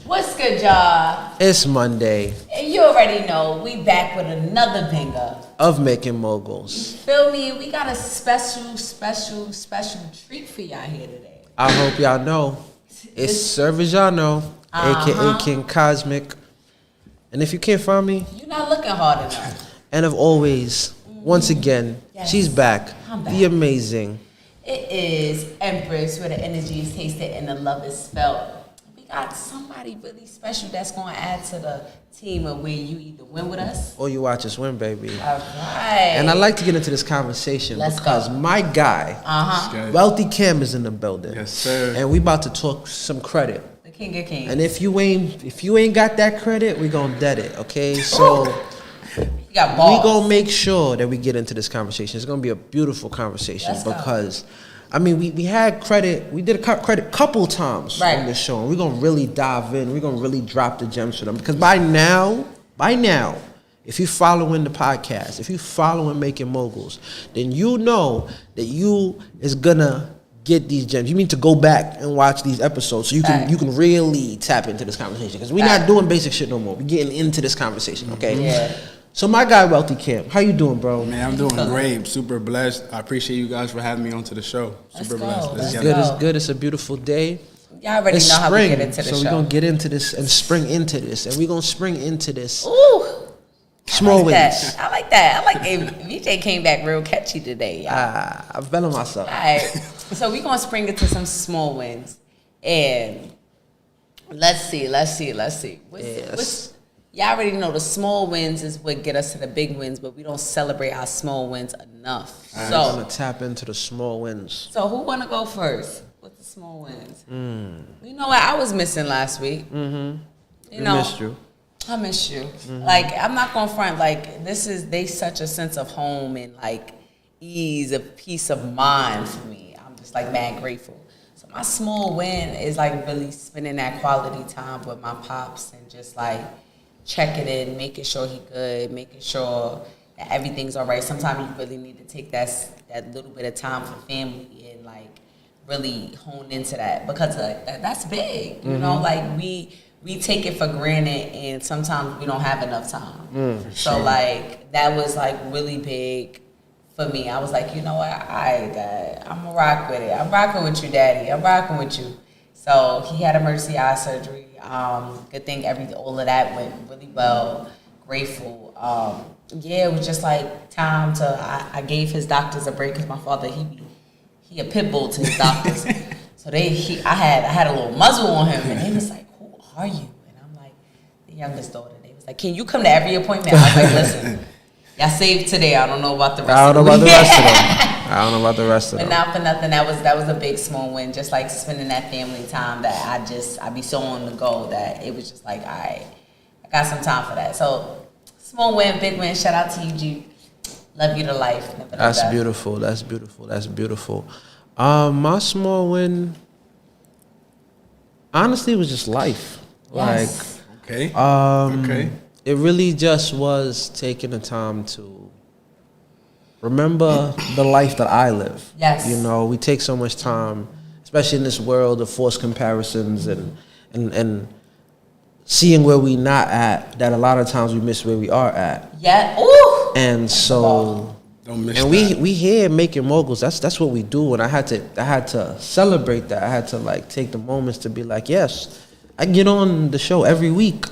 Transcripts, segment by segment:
What's good, y'all? It's Monday And you already know we back with another banger. of Making Moguls. Feel me? We got a special treat for y'all here today. I hope y'all know it's Servagiano, aka King Cosmic. And if you can't find me, You're not looking hard enough. and of always, once again, Yes. she's back. I'm back. The amazing. It is Empress, where the energy is tasted and the love is felt. We got somebody really special that's going to add to the team of where you either win with us. Or you watch us win, baby. All right. And I'd like to get into this conversation Let's because go. my guy, Good. Wealthy Cam, is in the building. Yes, sir. And we about to talk some credit. The king of kings. And if you ain't got that credit, we gonna debt it, okay? So You got balls. we gonna make sure that we get into this conversation. It's gonna be a beautiful conversation Let's go. because, I mean, we had credit. We did a credit couple times Right. on this show, and we're gonna really dive in. We're gonna really drop the gems for them because by now, if you're following the podcast, if you're following Making Moguls, then you know that you is gonna get these gems. You need to go back and watch these episodes so you Fact. can really tap into this conversation because we're Fact. not doing basic shit no more. We're getting into this conversation, okay? Yeah. So my guy Wealthy Camp, how you doing, bro? Man, I'm doing great. Super blessed. I appreciate you guys for having me onto the show. Let's Super go. blessed. Let's get go. it. It's good. It's a beautiful day. Y'all already It's know how we spring, get into the so show. we're gonna get into this and spring into this, and we're gonna spring into this. Ooh. Small I like wins. that. I like that. I like it. VJ came back real catchy today, y'all. I'm feeling myself. All right. So we're going to spring into some small wins. And let's see. Yes. Y'all already know the small wins is what get us to the big wins, but we don't celebrate our small wins enough. I'm So, gonna tap into the small wins. who want to go first with the small wins? You know what? I was missing last week. You We know, missed you. I miss you. Like, I'm not gonna front. Like, they such a sense of home and like ease, of peace of mind for me. I'm just like mad grateful. So my small win is like really spending that quality time with my pops and just like checking in, making sure he good, making sure that everything's all right. Sometimes you really need to take that little bit of time for family and like really hone into that because that's big. You know, like we take it for granted and sometimes we don't have enough time. So like that was like really big for me. I was like, you know what, Dad, I'm gonna rock with it. I'm rocking with you, Daddy. I'm rocking with you. So he had emergency eye surgery. Good thing all of that went really well. Grateful. Yeah, it was just like time to. I gave his doctors a break because my father he a pit bull to his doctors. So I had a little muzzle on him and they was like, who are you? And I'm like, the youngest daughter. They was like, can you come to every appointment? I was like, listen, y'all saved today. I don't know about the rest. I don't know of about the the rest of them. I don't know about the rest of But them. not for nothing, that was a big small win. Just like spending that family time that I be so on the go that it was just like, all right, I got some time for that. So small win, big win. Shout out to you, G. Love you to life. Never know That's that. beautiful. That's beautiful. That's beautiful. My small win, honestly, was just life. Yes. Okay. Okay. It really just was taking the time to remember the life that I live. Yes. You know, we take so much time, especially in this world of forced comparisons and seeing where we not at, that a lot of times we miss where we are at. Yeah. Ooh. And so Don't miss and that. we here making moguls. That's what we do. And I had to celebrate that. I had to like take the moments to be like, yes, I get on the show every week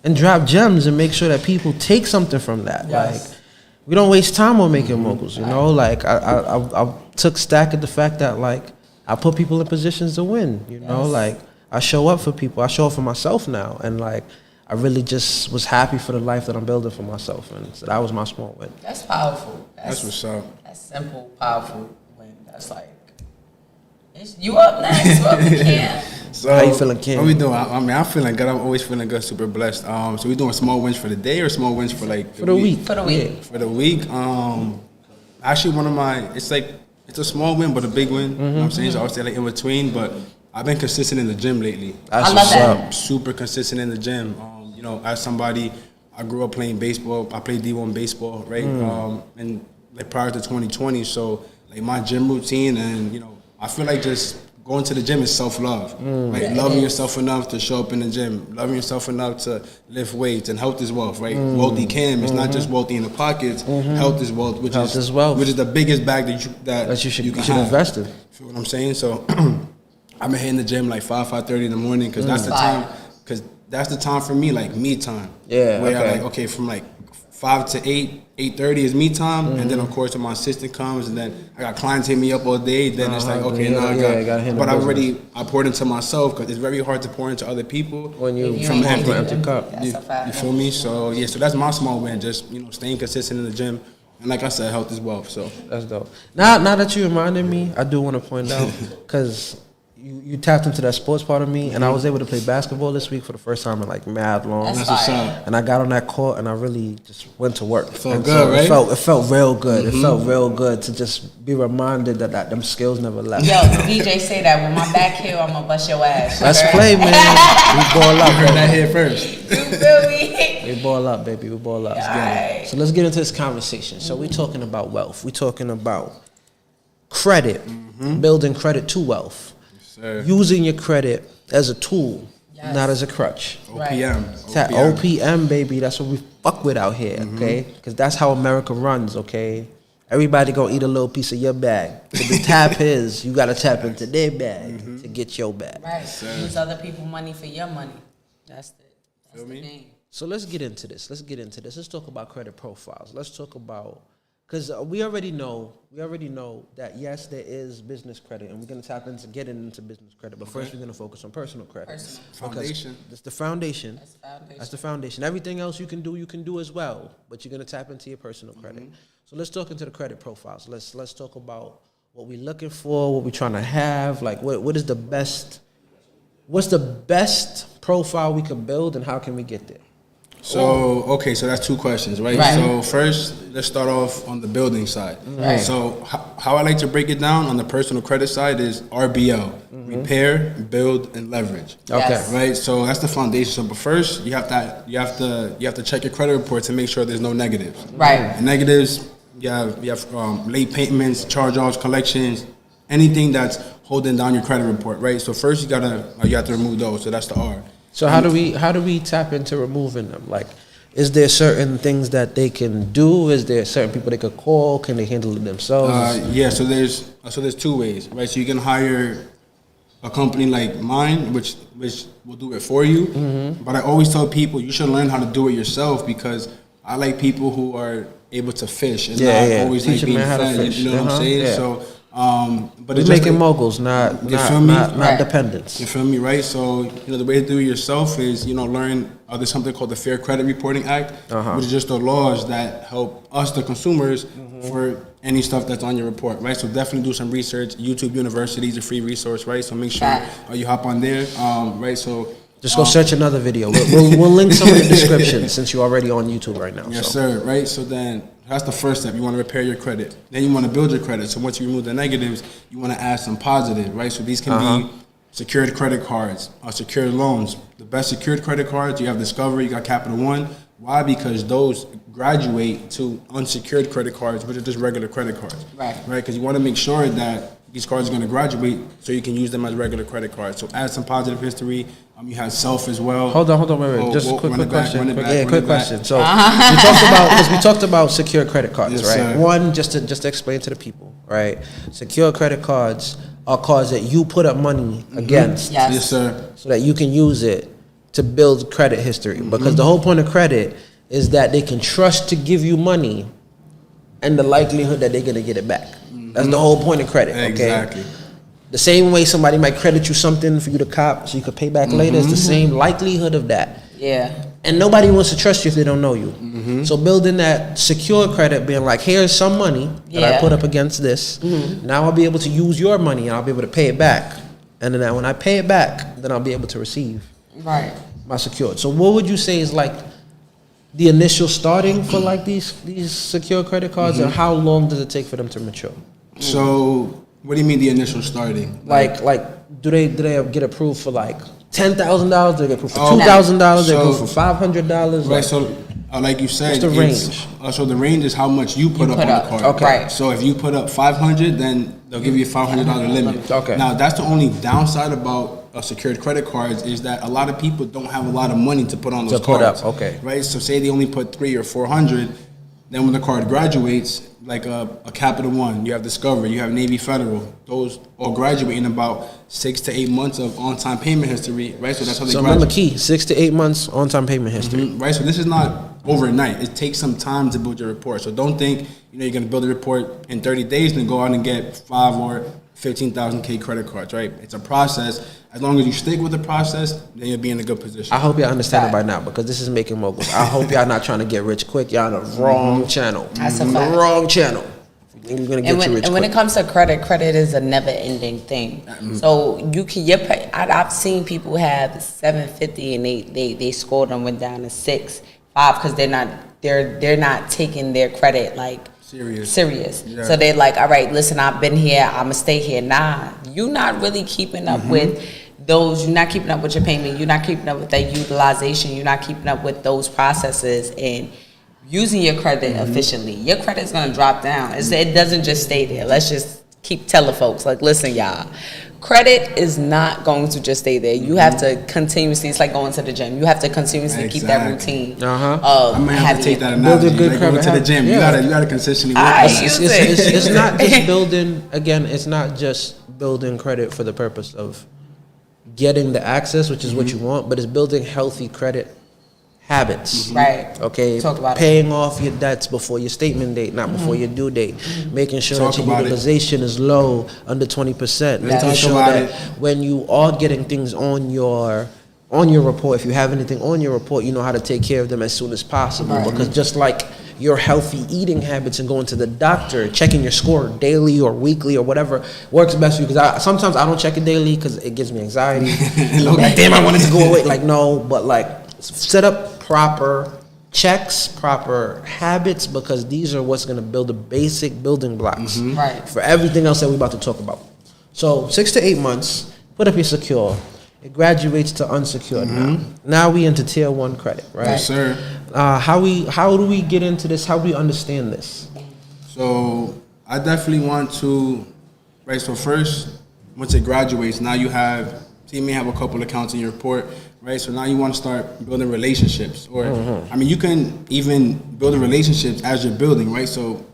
and drop gems and make sure that people take something from that. Yes. Like we don't waste time on making moguls, you know? Like I took stack at the fact that like I put people in positions to win, you know? Yes. Like I show up for people. I show up for myself now. And like I really just was happy for the life that I'm building for myself. And so that was my small win. That's powerful. That's what's up. That's simple, powerful win. That's like, you up next, bro. You can't. So How you feeling, King? What we doing? I mean, I'm feeling good. I'm always feeling good. Super blessed. So we doing small wins for the day or small wins for like For the week. For the week. Yeah. For the week. Actually, one of my it's a small win but a big win. You know what I'm saying? So I would say like in between, but I've been consistent in the gym lately. That's I love what's that. up. Super consistent in the gym. You know, as somebody, I grew up playing baseball. I played D1 baseball, right? And like prior to 2020, so like my gym routine and you know, I feel like just going to the gym is self-love. Right? Loving yourself enough to show up in the gym. Loving yourself enough to lift weights. And health is wealth, right? Wealthy Cam, it's not just wealthy in the pockets. Health is wealth, which is the biggest bag that you should invest in. Feel what I'm saying? So I've been hitting the gym like 5:30 in the morning because that's the time. Because that's the time for me, like me time. Yeah. Where I like from like 5 to 8:30 is me time, and then of course when my assistant comes, and then I got clients hit me up all day. Then it's like now I got. But I poured into myself because it's very hard to pour into other people when you from an empty cup. You feel me? So so that's my small win. Just staying consistent in the gym. And like I said, health is wealth. So that's dope. Now that you reminded me, I do want to point out because you tapped into that sports part of me, and I was able to play basketball this week for the first time in like mad long. That's what's up. And I got on that court, and I really just went to work. It felt good, right? It felt real good. It felt real good to just be reminded that them skills never left. Yo, DJ say that when my back here, I'm gonna bust your ass. Let's play, man. We ball up. You heard that here first. You feel me? We ball up, baby. We ball up. Right. So let's get into this conversation. So we're talking about wealth. We're talking about credit, building credit to wealth. Using your credit as a tool, not as a crutch. OPM. OPM, baby. That's what we fuck with out here, okay? Because that's how America runs, okay? Everybody gonna eat a little piece of your bag. But the tap is, you gotta tap into their bag to get your bag. Right. Use other people's money for your money. That's the game. So let's get into this. Let's talk about credit profiles. Let's talk about, because we already know that yes, there is business credit, and we're going to tap into getting into business credit. But first, we're going to focus on personal credit. Foundation. That's the foundation. That's the foundation. Everything else you can do as well. But you're going to tap into your personal credit. So let's talk into the credit profiles. Let's talk about what we're looking for, what we're trying to have. Like what is the best? What's the best profile we can build, and how can we get there? So that's two questions, right? So first, let's start off on the building side. So how I like to break it down on the personal credit side is RBL, repair, build, and leverage. Okay, right. So that's the foundation. So, but first, you have to check your credit report to make sure there's no negatives. Right. And negatives, you have late payments, charge-offs, collections, anything that's holding down your credit report, right? So first, you have to remove those. So that's the R. So how do we tap into removing them? Like, is there certain things that they can do? Is there certain people they could call? Can they handle it themselves? So there's two ways, right? So you can hire a company like mine, which will do it for you. But I always tell people you should learn how to do it yourself, because I like people who are able to fish and not always like being fed. You know what I'm saying? Yeah. So but we're making moguls, not dependents. You feel me, right? So the way to do it yourself is learn. There's something called the Fair Credit Reporting Act, which is just the laws that help us, the consumers, for any stuff that's on your report, right? So definitely do some research. YouTube University is a free resource, right? So make sure you hop on there, right? So just go search another video. We'll link some in the description since you're already on YouTube right now. Yes, sir. Right. So then that's the first step. You want to repair your credit. Then you want to build your credit. So once you remove the negatives, you want to add some positive, right? So these can be secured credit cards, secured loans. The best secured credit cards, you have Discover, you got Capital One. Why? Because those graduate to unsecured credit cards, which are just regular credit cards. Right. Because you want to make sure that these cards are going to graduate so you can use them as regular credit cards. So add some positive history. You have Self as well. Hold on, wait. Just a quick question. Quick question. So we talked about secure credit cards, yes, right? Sir. One, just to explain to the people, right? Secure credit cards are cards that you put up money against, yes, sir, so that you can use it to build credit history. Because the whole point of credit is that they can trust to give you money, and the likelihood that they're gonna get it back. That's the whole point of credit. Okay? Exactly. The same way somebody might credit you something for you to cop so you could pay back later, it's the same likelihood of that. Yeah. And nobody wants to trust you if they don't know you. So building that secure credit, being like, here's some money that I put up against this. Now I'll be able to use your money and I'll be able to pay it back. And then when I pay it back, then I'll be able to receive my secured. So what would you say is like the initial starting for like these secure credit cards, and how long does it take for them to mature? So what do you mean the initial starting? Like do they get approved for like $10,000? Do they get approved for $2,000? They get approved for $500? Right. So Like you said, What's the range? So the range is how much you put up on the card. Okay. Right. So if you put up 500, then they'll give you a $500 limit. Okay. Now that's the only downside about secured credit cards is that a lot of people don't have a lot of money to put on those cards. Okay. Right. So say they only put 300 or 400, then when the card graduates, like a Capital One, you have Discover, you have Navy Federal, those all graduate in about 6 to 8 months of on-time payment history, right? So that's how they So graduate. remember, key 6 to 8 months on-time payment history. Right, so this is not overnight. It takes some time to build your report. So don't think you're going to build a report in 30 days and then go out and get 5 or 15,000 K credit cards. Right, it's a process. As long as you stick with the process, then you'll be in a good position. I hope y'all understand it by now because this is Making Moguls. I hope y'all not trying to get rich quick. Y'all on the wrong channel. That's a The fact. wrong channel. You're gonna get you rich And when quick. it comes to credit is a never-ending thing. So you can. I've seen people have 750 and they scored and went down to 6, 5 because they're not taking their credit like serious. Yeah. So they're like, all right, listen, I've been here, I'm gonna stay here. Nah, you're not really keeping up with those. You're not keeping up with your payment. You're not keeping up with that utilization. You're not keeping up with those processes and using your credit efficiently. Your credit's gonna drop down. It doesn't just stay there. Let's just keep telling folks, like, listen, y'all, credit is not going to just stay there. You have to continuously, it's like going to the gym. You have to continuously keep that routine. Uh-huh. I might have to take that Build a analogy. good Like going credit to the habit. gym, Yeah. you gotta consistently work I on that. use It's not just building, again, it's not just building credit for the purpose of getting the access, which is what you want, but it's building healthy credit habits. Right. Okay. Talk about it. Paying off your debts before your statement date, not before your due date. Making sure Talk that your about it. utilization is low, under 20%. Making Talk sure about that it. when you are getting things on your report, if you have anything on your report, you know how to take care of them as soon as possible. Right. Because just like your healthy eating habits and going to the doctor, checking your score daily or weekly or whatever works best for you. Because sometimes I don't check it daily because it gives me anxiety. Like, damn, I wanted to go away. Like, no, but like set up proper checks, proper habits, because these are what's going to build the basic building blocks Right. for everything else that we're about to talk about. So 6 to 8 months, put up your secure. It graduates to unsecured now. Now we into tier 1 credit, right? Yes, sir. How do we get into this? How do we understand this? So I definitely want to, right? So first, once it graduates, now you may have a couple accounts in your report, right? So now you want to start building relationships, or I mean, you can even build relationships as you're building, right? So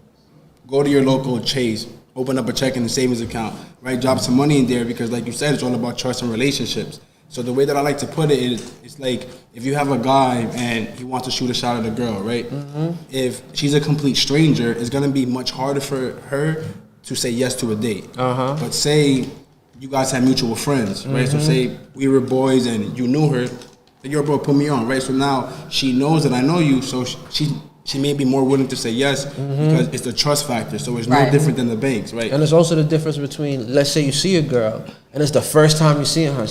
go to your local Chase, open up a checking and savings account, right? Drop some money in there because, like you said, it's all about trust and relationships. So the way that I like to put it is, it's like if you have a guy and he wants to shoot a shot at a girl, right? If she's a complete stranger, it's gonna be much harder for her to say yes to a date. But say you guys have mutual friends, right? So say we were boys and you knew her, then your bro put me on, right? So now she knows that I know you, so she may be more willing to say yes because it's the trust factor. So it's no Right. different than the banks, right? And there's also the difference between, let's say you see a girl and it's the first time you're seeing her.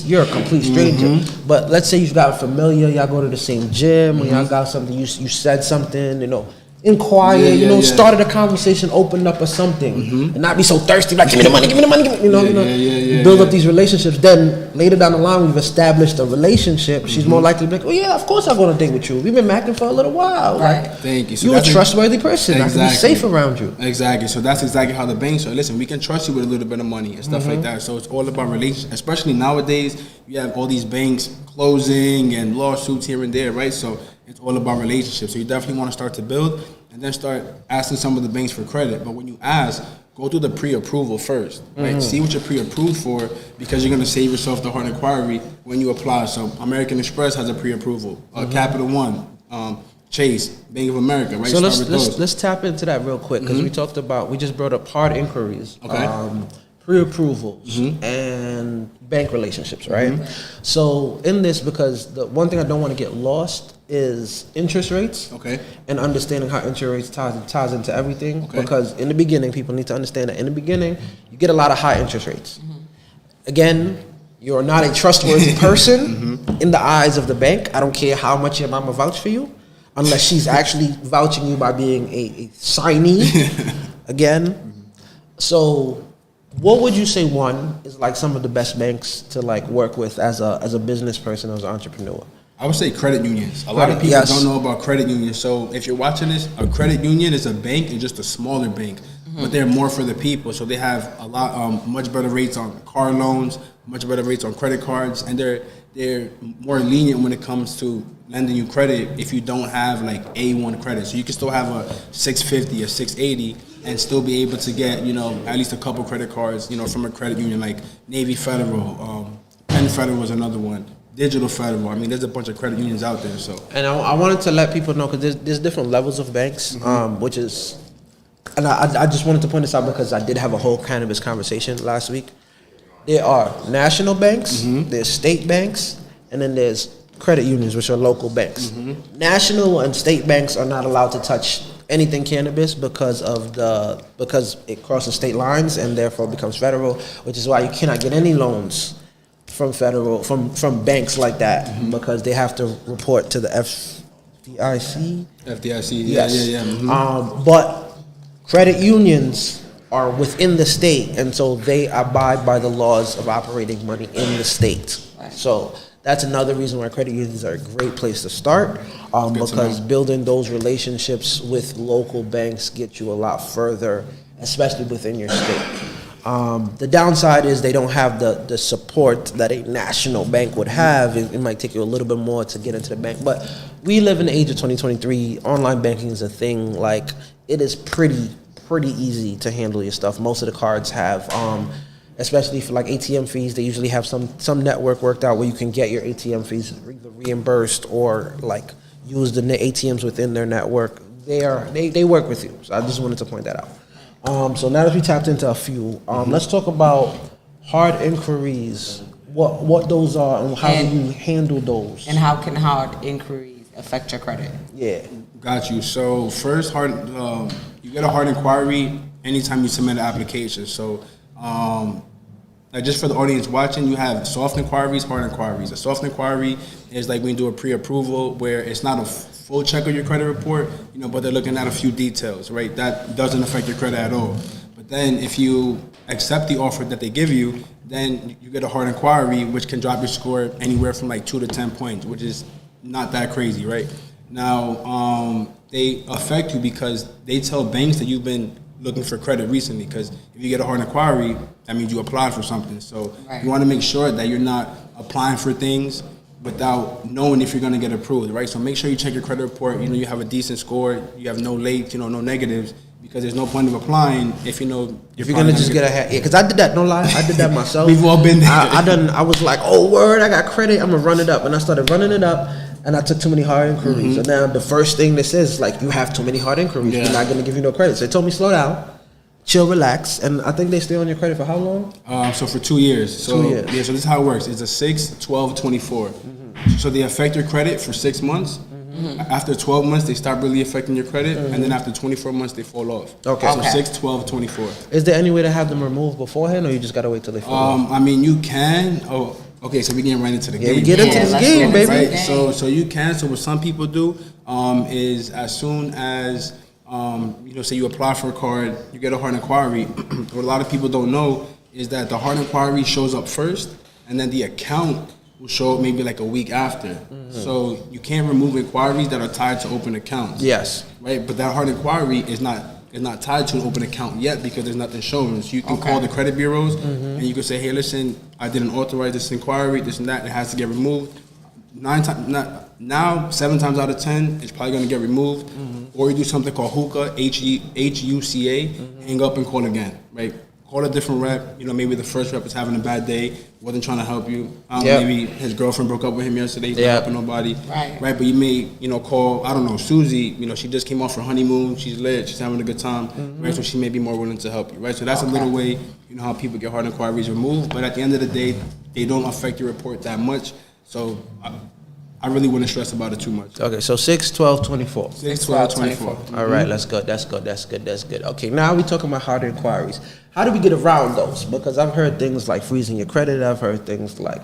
You're a complete stranger. But let's say you've got a familiar, y'all go to the same gym, or y'all got something, you said something, inquire, Yeah, yeah. started a conversation, opened up or something, and not be so thirsty, like, give me the money, Yeah, build up these relationships. Then later down the line, we've established a relationship. She's more likely to be like, oh yeah, of course I'm going to date with you. We've been macking for a little while. Right. Like, Thank you. So you're a that's trustworthy person. I can be Exactly. safe around you. Exactly. So that's exactly how the banks are. Listen, we can trust you with a little bit of money and stuff like that. So it's all about relations. Especially nowadays, you have all these banks closing and lawsuits here and there, right? So it's all about relationships. So you definitely want to start to build and then start asking some of the banks for credit. But when you ask, go through the pre-approval first, right? See what you're pre-approved for, because you're going to save yourself the hard inquiry when you apply. So American Express has a pre-approval. Capital One, Chase, Bank of America, right? So Start with those. let's tap into that real quick because we just brought up hard inquiries, Okay. pre-approvals, and bank relationships, right? So in this, because the one thing I don't want to get lost is interest rates, Okay. and understanding how interest rates ties into everything. Okay. Because in the beginning, people need to understand that in the beginning, you get a lot of high interest rates. Again, you're not a trustworthy person in the eyes of the bank. I don't care how much your mama vouch for you, unless she's actually vouching you by being a signee. Again, so what would you say one is like some of the best banks to like work with as a business person, as an entrepreneur? I would say credit unions. A lot of people Yes. don't know about credit unions. So if you're watching this, a credit union is a bank and just a smaller bank, but they're more for the people. So they have a lot, much better rates on car loans, much better rates on credit cards, and they're more lenient when it comes to lending you credit if you don't have like A1 credit. So you can still have a 650, a 680, and still be able to get, you know, at least a couple credit cards, you know, from a credit union like Navy Federal, Penn Federal was another one. Digital Federal. I mean, there's a bunch of credit unions out there. So, And I wanted to let people know, because there's different levels of banks, which is, and I just wanted to point this out because I did have a whole cannabis conversation last week. There are national banks, there's state banks, and then there's credit unions, which are local banks. National and state banks are not allowed to touch anything cannabis because it crosses state lines and therefore becomes federal, which is why you cannot get any loans from federal from banks like that because they have to report to the FDIC. FDIC, Yes. yeah. But credit unions are within the state, and so they abide by the laws of operating money in the state. So that's another reason why credit unions are a great place to start, because building those relationships with local banks get you a lot further, especially within your state. The downside is they don't have the support that a national bank would have. It might take you a little bit more to get into the bank. But we live in the age of 2023. Online banking is a thing. Like, it is pretty easy to handle your stuff. Most of the cards have, especially for like ATM fees, they usually have some network worked out where you can get your ATM fees either reimbursed or like use the ATMs within their network. They work with you. So I just wanted to point that out. So now that we tapped into a few, let's talk about hard inquiries, what those are and how do you handle those. And how can hard inquiries affect your credit? Yeah. Got you. So first, you get a hard inquiry anytime you submit an application. So, like just for the audience watching, you have soft inquiries, hard inquiries. A soft inquiry is like when you do a pre-approval where it's not a full check of your credit report, you know, but they're looking at a few details, right? That doesn't affect your credit at all. But then if you accept the offer that they give you, then you get a hard inquiry, which can drop your score anywhere from like 2 to 10 points, which is not that crazy, right? Now, they affect you because they tell banks that you've been looking for credit recently, because if you get a hard inquiry, that means you applied for something. So you want to make sure that you're not applying for things without knowing if you're going to get approved, right? So make sure you check your credit report. You know, you have a decent score, you have no late, you know, no negatives, because there's no point of applying if you know If you're gonna just get a hat, yeah, because I did that. No lie, I did that myself. We've all been there. I was like, oh word, I got credit. I'm gonna run it up, and I started running it up, and I took too many hard inquiries. So now the first thing that says is like, you have too many hard inquiries. Yeah. We're not gonna give you no credit. So they told me slow down, chill, relax, and I think they stay on your credit for how long? So for 2 years. So 2 years. yeah, so this is how it works. It's a 6, 12, 24. So they affect your credit for 6 months. After 12 months, they stop really affecting your credit, and then after 24 months, they fall off. Okay. So 6, 12, 24. Is there any way to have them removed beforehand, or you just gotta wait till they fall off? I mean, you can. Oh, okay. So we getting right into the game. We get into this let's game, get into baby. it. Right. So you can. So what some people do is as soon as you know, say you apply for a card, you get a hard inquiry. What a lot of people don't know is that the hard inquiry shows up first, and then the account will show up maybe like a week after. So you can't remove inquiries that are tied to open accounts. Yes. Right. But that hard inquiry is not tied to an open account yet because there's nothing showing. So you can call the credit bureaus and you can say, hey, listen, I didn't authorize this inquiry, this and that. It has to get removed. 7 times out of 10, it's probably going to get removed. Or you do something called HUCA, H-U-C-A, hang up and call again, right? Call a different rep. You know, maybe the first rep was having a bad day, wasn't trying to help you. Maybe his girlfriend broke up with him yesterday, he's not helping nobody. Right. But you may, you know, call, I don't know, Susie, you know, she just came off her honeymoon, she's lit, she's having a good time, right? So she may be more willing to help you, right? So that's a little way, you know, how people get hard inquiries removed. But at the end of the day, they don't affect your report that much. So I really wouldn't stress about it too much. Okay, so 6, 12, 24. 6, 12, 24. All right, that's good. That's good. Okay, now we're talking about hard inquiries. How do we get around those? Because I've heard things like freezing your credit. I've heard things like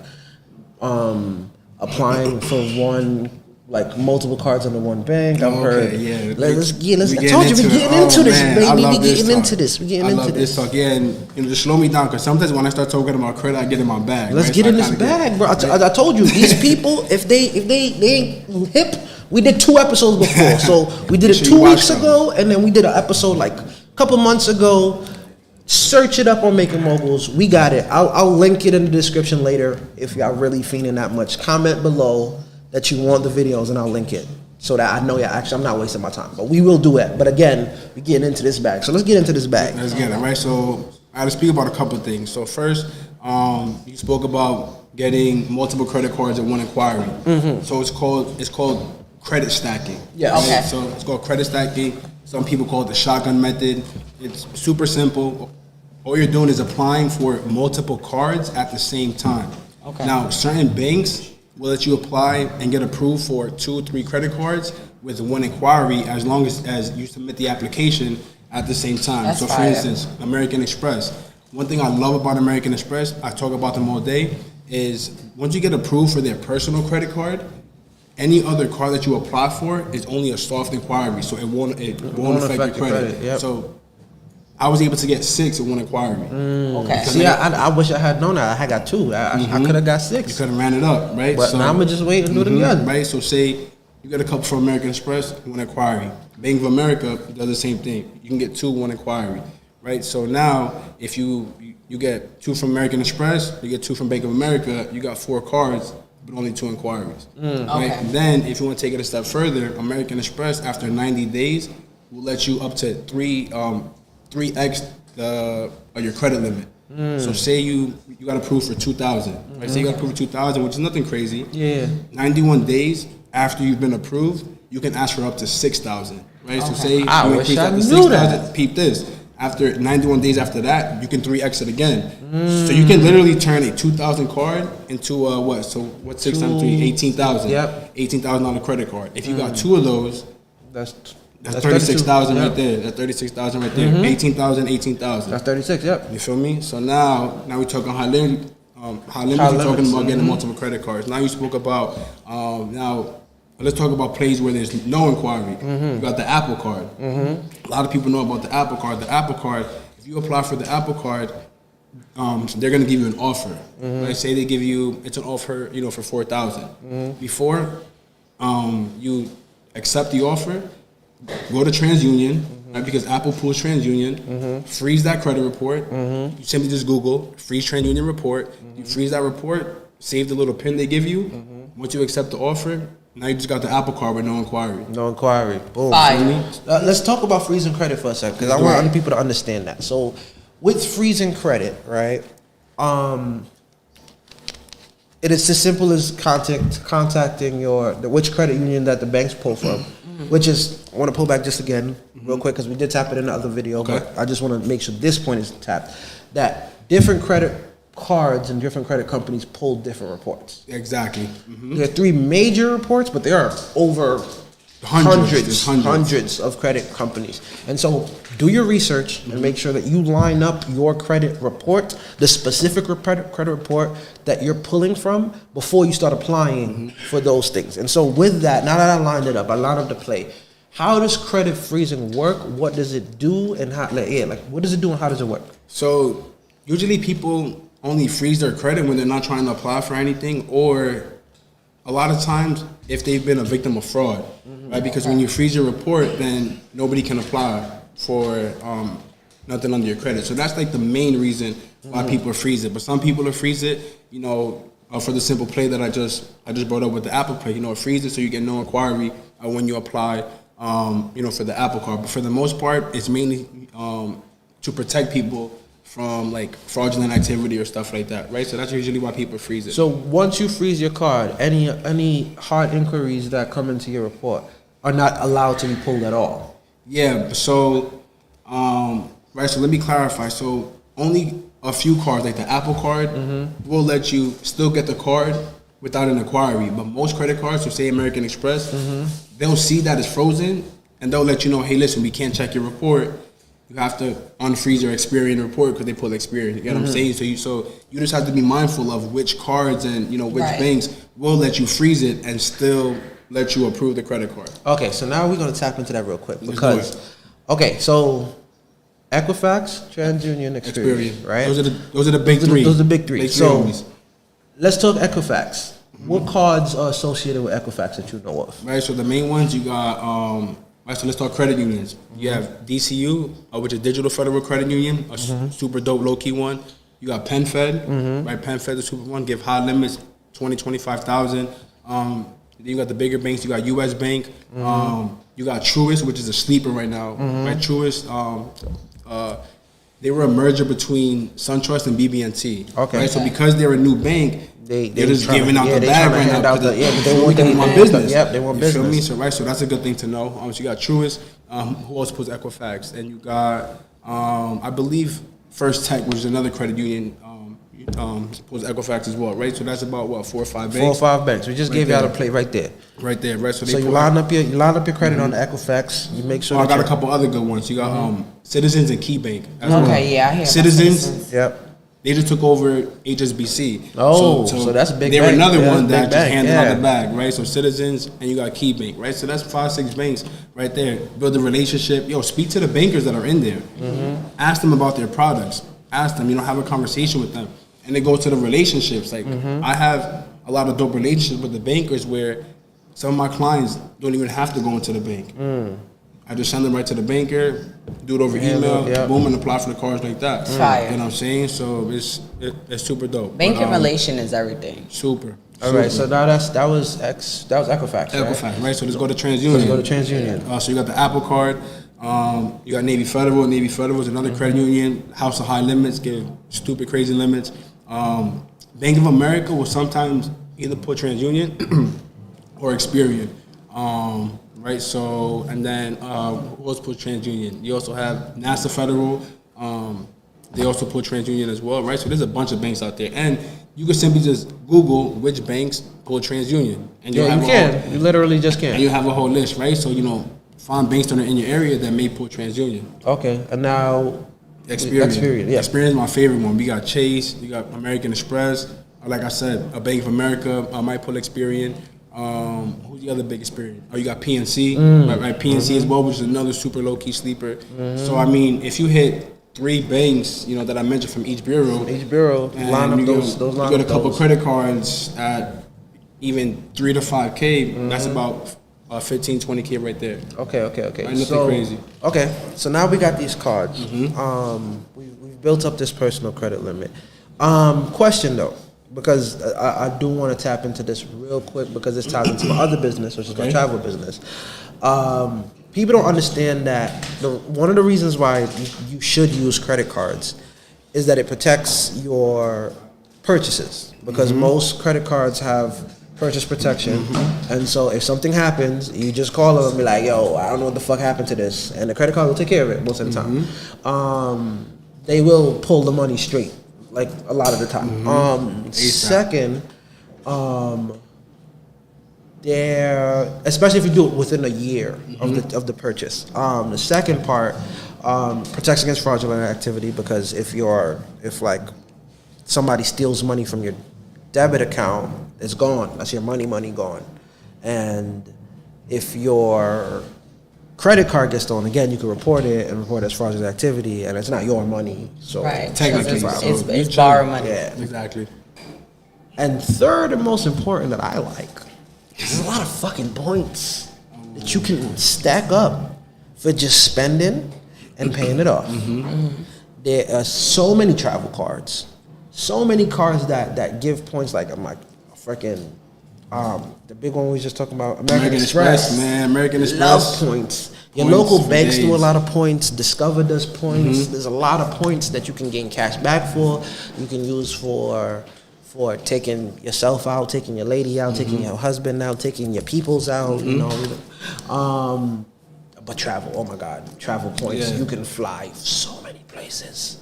applying for one like multiple cards under one bank. I've heard. Yeah. Let's get. I getting told you we're getting into this, man, baby. I We love this getting into talk. this. We getting I into love this talk. Yeah, and just slow me down because sometimes when I start talking about credit, I get in my bag. Let's right? get So in I this kinda bag, bro. I told you these people, if they ain't hip, we did 2 episodes before. So we did it Make sure 2 you watch weeks them. ago, and then we did an episode like a couple months ago. Search it up on Making Moguls. We got it. I'll link it in the description later if y'all really feeling that much. Comment below that you want the videos, and I'll link it so that I know I'm not wasting my time. But we will do it. But again, we're getting into this bag. So let's get into this bag. Let's get it, right? So I had to speak about a couple of things. So first, you spoke about getting multiple credit cards in one inquiry. So it's called credit stacking. Yes. right? Okay. So it's called credit stacking. Some people call it the shotgun method. It's super simple. All you're doing is applying for multiple cards at the same time. Okay. Now, certain banks will let you apply and get approved for 2 or 3 credit cards with one inquiry as long as you submit the application at the same time. That's So, for fire. instance, American Express. One thing I love about American Express, I talk about them all day, is once you get approved for their personal credit card, any other card that you apply for is only a soft inquiry, so it won't affect your credit. Yep. So I was able to get 6 in one inquiry. Okay. See, I wish I had known that. I got 2. I could have got 6. You could have ran it up, right? But now I'ma just wait and do it again. Right. So say you get a couple from American Express, one inquiry. Bank of America does the same thing. You can get 2, one inquiry, right? So now if you get 2 from American Express, you get 2 from Bank of America, you got 4 cards, but only 2 inquiries. Right. Okay. And then if you want to take it a step further, American Express after 90 days will let you up to 3x your credit limit. So say you got approved for 2,000. Right? Say you got approved for 2,000, which is nothing crazy. Yeah. 91 days after you've been approved, you can ask for up to 6,000. Right? So say I you wish increase I up to knew 6,000. that. Peep this. After 91 days after that, you can 3x it again. So you can literally turn a 2,000 card into what? So what's 6 times 3? 18,000. Yep. $18,000 credit card. If you got 2 of those, That's 36,000 32. right there. That's 36,000 right there. 18,000, 18,000. That's 36. Yep. You feel me? So now we're talking high limit. High limits. We're talking limits, about getting multiple credit cards. Now you spoke about now. Let's talk about plays where there's no inquiry. You got the Apple Card. A lot of people know about the Apple Card. The Apple Card. If you apply for the Apple Card, they're gonna give you an offer. Right? Say they give you it's an offer, for 4,000. Before you accept the offer, go to TransUnion, right? Because Apple pulls TransUnion, freeze that credit report. You simply just Google freeze TransUnion report. You freeze that report, save the little pin they give you. Once you accept the offer, now you just got the Apple Card with no inquiry. No inquiry. Boom. Fire. Let's talk about freezing credit for a second because I want other people to understand that. So, with freezing credit, right? It is as simple as contacting which credit union that the banks pull from, which is I want to pull back just again real quick because we did tap it in the other video, Okay. but I just want to make sure this point is tapped. That different credit cards and different credit companies pull different reports. Exactly. There are 3 major reports, but there are over Hundreds. hundreds of credit companies. And so do your research and make sure that you line up your credit report, the specific credit report that you're pulling from before you start applying for those things. And so with that, now that I lined it up, I lined up the play. How does credit freezing work? What does it do? And how, what does it do and how does it work? So usually people only freeze their credit when they're not trying to apply for anything, or a lot of times if they've been a victim of fraud, right? Because when you freeze your report, then nobody can apply for nothing under your credit. So that's like the main reason why people freeze it. But some people will freeze it, for the simple play that I just brought up with the Apple Pay. Freeze it so you get no inquiry when you apply, for the Apple Card. But for the most part, it's mainly to protect people from like fraudulent activity or stuff like that, right? So that's usually why people freeze it. So once you freeze your card, any hard inquiries that come into your report are not allowed to be pulled at all. Yeah. So, right. So let me clarify. So only a few cards, like the Apple Card, will let you still get the card without an inquiry. But most credit cards, so say American Express, they'll see that it's frozen and they'll let you know, hey, listen, we can't check your report. You have to unfreeze your Experian report because they pull Experian. You get what I'm saying? So you just have to be mindful of which cards and which Right. banks will let you freeze it and still let you approve the credit card. Okay, so now we're gonna tap into that real quick Let's because, do okay, so Equifax, TransUnion, Experian, right? Those are the big three. Those are the big three. So homies. let's talk Equifax. What cards are associated with Equifax that you know of? Right, so the main ones you got. Right, so let's talk credit unions. You have DCU, which is Digital Federal Credit Union, a super dope low key one. You got PenFed, right? PenFed, the super one, give high limits, 25,000. Then you got the bigger banks. You got U.S. Bank. You got Truist, which is a sleeper right now. Right, Truist. They were a merger between SunTrust and BB&T. Okay. Right, so because they're a new bank, they're just trying giving to- out yeah, the they bag trying to right hand now. out the- yeah, but they so want- we can they- want they- business. yep, they want You feel me? business. So right, so that's a good thing to know. So you got Truist. Who else pulls Equifax? And you got, I believe, First Tech, which is another credit union, pulls Equifax as well, right? So that's about what, 4 or 5 banks. 4 or 5 banks. We just Right gave you all there. the play right there. Right there, right? So they So you pull- line up your credit on the Equifax. You make sure. Oh, I that got a you- couple other good ones. You got Citizens and KeyBank. as well. Okay, yeah, I hear about Citizens. Citizens. Yep. They just took over HSBC. Oh, so that's a big They're bank. another Yeah, one big that just bank, handed yeah. out the bag, right? So Citizens and you got KeyBank, right? So that's 5, 6 banks right there. Build a relationship. Yo, speak to the bankers that are in there. Ask them about their products. Ask them, have a conversation with them. And it goes to the relationships. Like I have a lot of dope relationships with the bankers where some of my clients don't even have to go into the bank. I just send them right to the banker, do it over email, yeah. boom, and apply for the cards like that. Fire. You know what I'm saying? So it's super dope. Banking But, relation is everything. Super. All right. So now that was Equifax. Right? Equifax, right? So let's go to TransUnion. Let's go to TransUnion. So you got the Apple Card. You got Navy Federal. Navy Federal is another credit union. House of high limits, give stupid, crazy limits. Bank of America will sometimes either put TransUnion or Experian. Right, so, and then who else put TransUnion? You also have NASA Federal. They also put TransUnion as well, right? So there's a bunch of banks out there. And you can simply just Google which banks pull TransUnion. And you'll Yeah, have you a can. whole- You literally just and can. you have a whole list, right? So, find banks that are in your area that may pull TransUnion. Okay. And now Experian. Yeah. Experian is my favorite one. We got Chase, you got American Express. Like I said, a Bank of America might pull Experian. Who's the other big Experian? Oh, you got PNC, right? PNC as well, which is another super low key sleeper. So I mean, if you hit 3 banks, that I mentioned from each bureau, Each bureau and line up you those get, line you get up a couple those. credit cards at even 3 to 5K. That's about 15, 20K right there. Okay. Right, nothing crazy. Okay, so now we got these cards. We've built up this personal credit limit. Question though, because I do want to tap into this real quick because it's tied into my other business, which is my travel business. People don't understand that one of the reasons why you should use credit cards is that it protects your purchases because most credit cards have purchase protection, and so if something happens, you just call them and be like, "Yo, I don't know what the fuck happened to this," and the credit card will take care of it most of the time. They will pull the money straight, like a lot of the time. Second, especially if you do it within a year of the purchase. The second part protects against fraudulent activity because if somebody steals money from your debit account, it's gone. That's your money gone. And if your credit card gets stolen, again, you can report it and report it as fraudulent activity, and it's not your money. So Right. Technically, It's so it's borrow money. yeah. Exactly. And third and most important that I like, there's a lot of fucking points that you can stack up for just spending and paying it off. There are so many travel cards, so many cards that give points. Like I'm like freaking the big one we was just talking about, American Express. Man, American Express. Love points. Your Points local for banks do a days. lot of points. Discover does points. There's a lot of points that you can gain cash back for. You can use for taking yourself out, taking your lady out, taking your husband out, taking your peoples out. But travel, oh my God, travel points. Yeah. You can fly so many places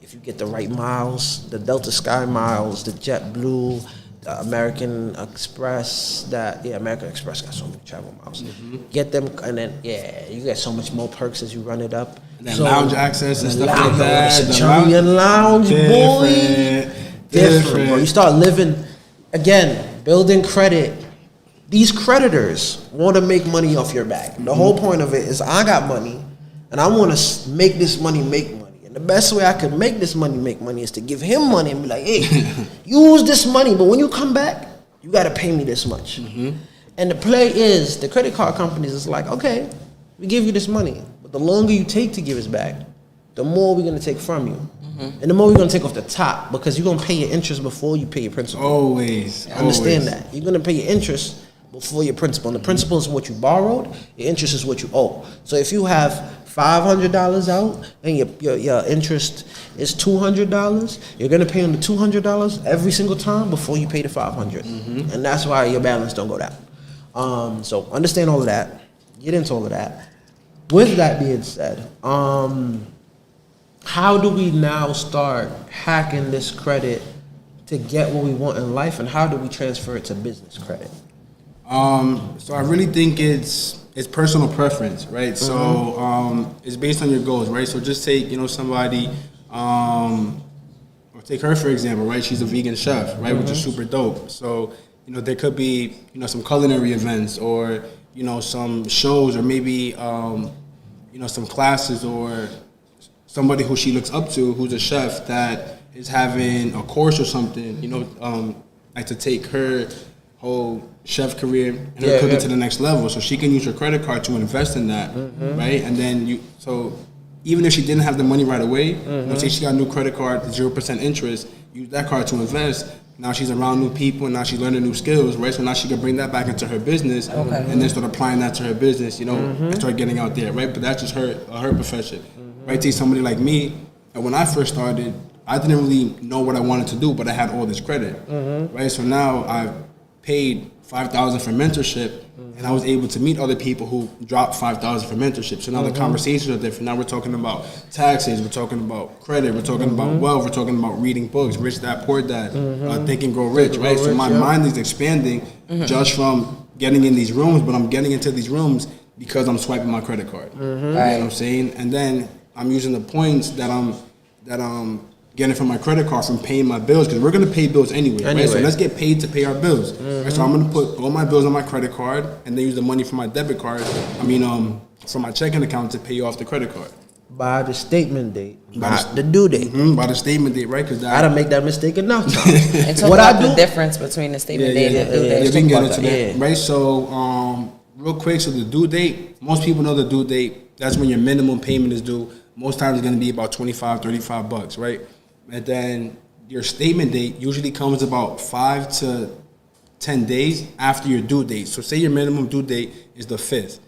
if you get the right miles. The Delta Sky miles, the JetBlue, the American Express. American Express got so many travel miles. Get them, and then you get so much more perks as you run it up. And then lounge access and stuff like Lounge, that. The Centurion Lounge, boy. Different. Bro. You start living again, building credit These creditors want to make money off your back. The whole point of it is I got money, and I want to make this money make money. And the best way I could make this money make money is to give him money and be like, hey, use this money, but when you come back, you got to pay me this much. And the play is, the credit card companies is like, okay, we give you this money, but the longer you take to give us back, the more we're going to take from you. And the more we're going to take off the top, because you're going to pay your interest before you pay your principal. Always. Understand that. You're going to pay your interest before your principal. And the principal is what you borrowed. Your interest is what you owe. So if you have $500 out and your interest is $200, you're going to pay on the $200 every single time before you pay the $500. And that's why your balance don't go down. So understand all of that. Get into all of that. With that being said, how do we now start hacking this credit to get what we want in life, and how do we transfer it to business credit? So I really think it's personal preference, right? So it's based on your goals, right? So just take, somebody, or take her for example, right? She's a vegan chef, right? Which is super dope. So, there could be, some culinary events, or, some shows, or maybe, some classes, or somebody who she looks up to who's a chef that is having a course or something, like to take her whole chef career and her cooking to the next level. So she can use her credit card to invest in that, right? And then so even if she didn't have the money right away, say she got a new credit card, 0% interest, use that card to invest. Now she's around new people, and now she's learning new skills, right? So now she can bring that back into her business, and then start applying that to her business, and start getting out there, right? But that's just her profession, right? Take somebody like me, and when I first started, I didn't really know what I wanted to do, but I had all this credit, right? So now I've paid $5,000 for mentorship, and I was able to meet other people who dropped $5,000 for mentorship. So now the conversations are different. Now we're talking about taxes, we're talking about credit, we're talking about wealth, we're talking about reading books, Rich Dad Poor Dad, Think and Grow Rich, right? So my mind is expanding just from getting in these rooms, but I'm getting into these rooms because I'm swiping my credit card. You know what I'm saying? And then I'm using the points that I'm getting from my credit card from paying my bills, because we're going to pay bills anyway, right? So let's get paid to pay our bills. Right? So I'm going to put all my bills on my credit card, and then use the money from my debit card, from my checking account to pay off the credit card. By the statement date, by the due date. By the statement date, right? Because I done make that mistake enough times. And talk about the difference between the statement date and due date. We can get into that, right? So real quick, so the due date, most people know the due date, that's when your minimum payment is due. Most times it's going to be about $25, $35, right? And then your statement date usually comes about 5 to 10 days after your due date. So say your minimum due date is the 5th.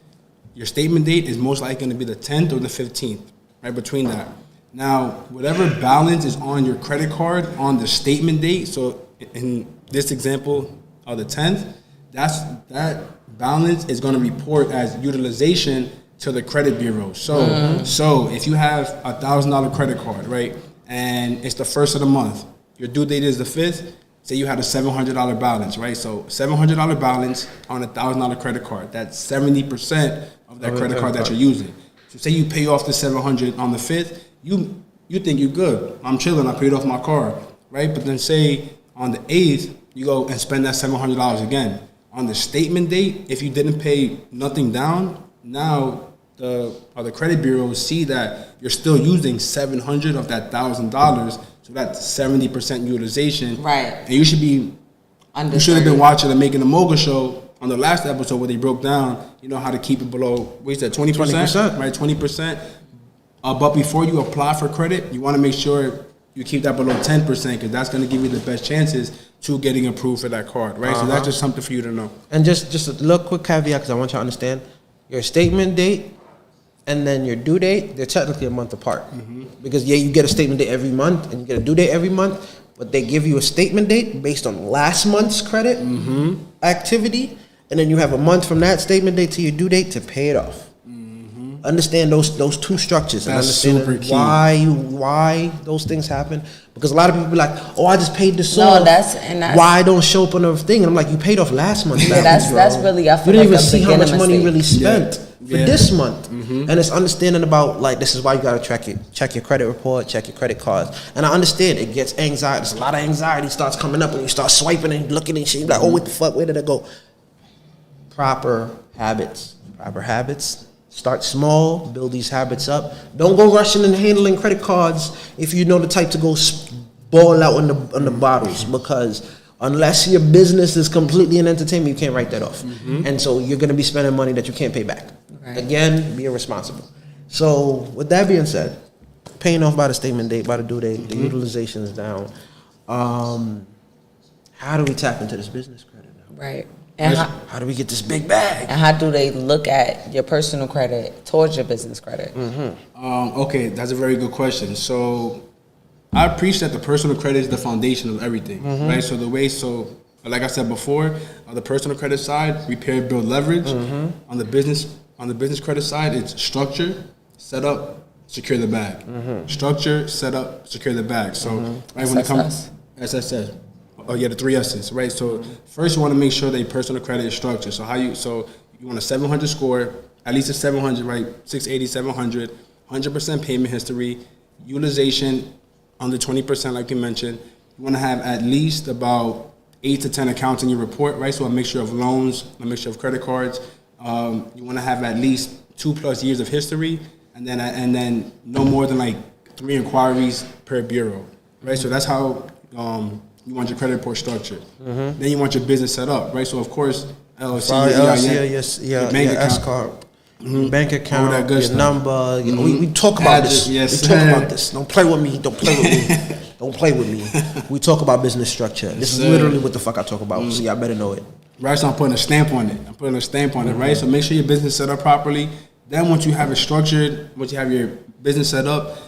Your statement date is most likely going to be the 10th or the 15th, right between that. Now, whatever balance is on your credit card on the statement date, so in this example, the 10th, that balance is going to report as utilization to the credit bureau. So if you have a $1,000 credit card, right, and it's the 1st of the month, your due date is the 5th, say you had a $700 balance, right? So $700 balance on a $1,000 credit card, that's 70% of that credit card that you're using. So say you pay off the $700 on the 5th, you think you're good. I'm chilling, I paid off my car, right? But then say on the 8th, you go and spend that $700 again. On the statement date, if you didn't pay nothing down, now the credit bureaus see that you're still using $700 of that $1,000, so that's 70% utilization. Right. And you should be, you should have been watching the Making the Mogul show on the last episode where they broke down, how to keep it below, what is that, 20%? Right, 20%. But before you apply for credit, you want to make sure you keep that below 10%, because that's going to give you the best chances to getting approved for that card, right? So that's just something for you to know. And just a little quick caveat, because I want you to understand, your statement date and then your due date, they're technically a month apart. Because you get a statement date every month and you get a due date every month, but they give you a statement date based on last month's credit activity, and then you have a month from that statement date to your due date to pay it off. Understand those two structures, and understand why those things happen. Because a lot of people be like, "Oh, I just paid this off. Why I don't show up on the thing?" And I'm like, "You paid off last month." Yeah, that's really. I feel you didn't like even see how much money you really spent for this month. Mm-hmm. And it's understanding about, like, this is why you gotta check your credit report, check your credit cards. And I understand it gets anxiety. There's a lot of anxiety starts coming up when you start swiping and looking and shit. You're like, "Oh, what the fuck? Where did it go?" proper habits. Proper habits. Start small, build these habits up. Don't go rushing and handling credit cards if you know the type to go ball out on the bottles, because unless your business is completely in entertainment, you can't write that off. And so you're going to be spending money that you can't pay back. Right. Again, be irresponsible. So with that being said, paying off by the statement date, by the due date, the utilization is down. How do we tap into this business credit now? Right. And How do we get this big bag? and how do they look at your personal credit towards your business credit? Okay, that's a very good question. So I preach that the personal credit is the foundation of everything, right? So like I said before, on the personal credit side, repair, build, leverage. On the business credit side, it's structure, set up, secure the bag. Structure, set up, secure the bag. So right when it comes SSS. Oh yeah, the 3 S's, right? So first you want to make sure that your personal credit is structured. So you want a 700 score, at least a 700, right? 680, 700, 100% payment history, utilization under 20%, like you mentioned. You want to have at least about 8 to 10 accounts in your report, right? So a mixture of loans, a mixture of credit cards. You want to have at least 2+ years of history, and then no more than like 3 inquiries per bureau, right? So that's how you want your credit report structured. Then you want your business set up, right? So of course, LLC, your bank account, S-card, bank account, all that good your stuff. number. You know, we talk about Address, this. yes, we talk sir. about this. Don't play with me. Don't play with me. Don't play with me. We talk about business structure. This is sir. literally what the fuck I talk about. So y'all better know it. Right, so I'm putting a stamp on it. Right? So make sure your business is set up properly. Then once you have it structured, once you have your business set up,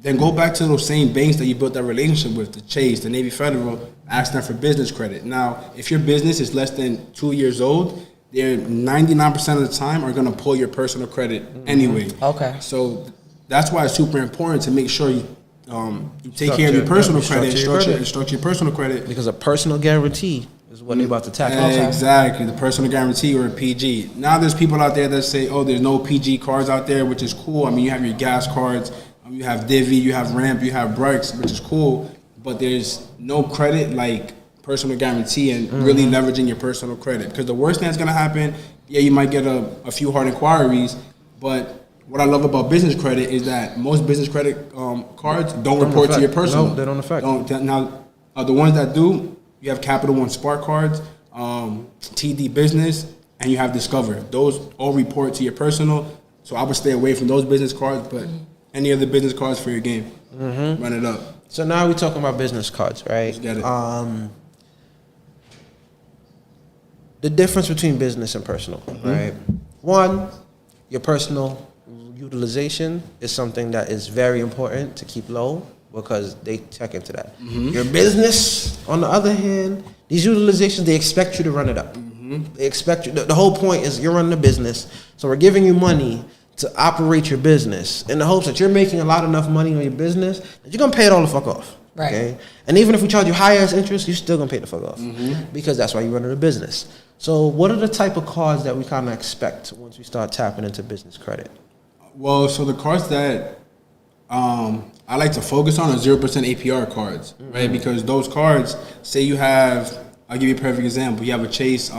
then go back to those same banks that you built that relationship with, the Chase, the Navy Federal, ask them for business credit. Now, if your business is less than 2 years old, they're 99% of the time are gonna pull your personal credit anyway. Okay. So that's why it's super important to make sure you take care of your personal credit and structure your personal credit. Because a personal guarantee is what they about to tackle. Exactly, the personal guarantee or a PG. Now there's people out there that say, oh, there's no PG cards out there, which is cool. I mean, you have your gas cards, you have Divvy, you have Ramp, you have Brex, which is cool, but there's no credit like personal guarantee and really leveraging your personal credit. Because the worst thing that's gonna happen, yeah, you might get a few hard inquiries, but what I love about business credit is that most business credit cards don't report to your personal. No, they don't affect. Now, the ones that do, you have Capital One Spark cards, TD Business, and you have Discover. Those all report to your personal, so I would stay away from those business cards, but any other business cards for your game, run it up. So now we're talking about business cards, right? Let's get it. The difference between business and personal, right? One, your personal utilization is something that is very important to keep low because they check into that. Your business, on the other hand, these utilizations, they expect you to run it up. They expect you. The whole point is you're running a business, so we're giving you money to operate your business in the hopes that you're making enough money on your business that you're gonna pay it all the fuck off. Right. Okay? And even if we charge you high ass interest, you're still gonna pay the fuck off because that's why you're running a business. So what are the type of cards that we kind of expect once we start tapping into business credit? Well, so the cards that I like to focus on are 0% APR cards, right? Because those cards, say you have, I'll give you a perfect example. You have a Chase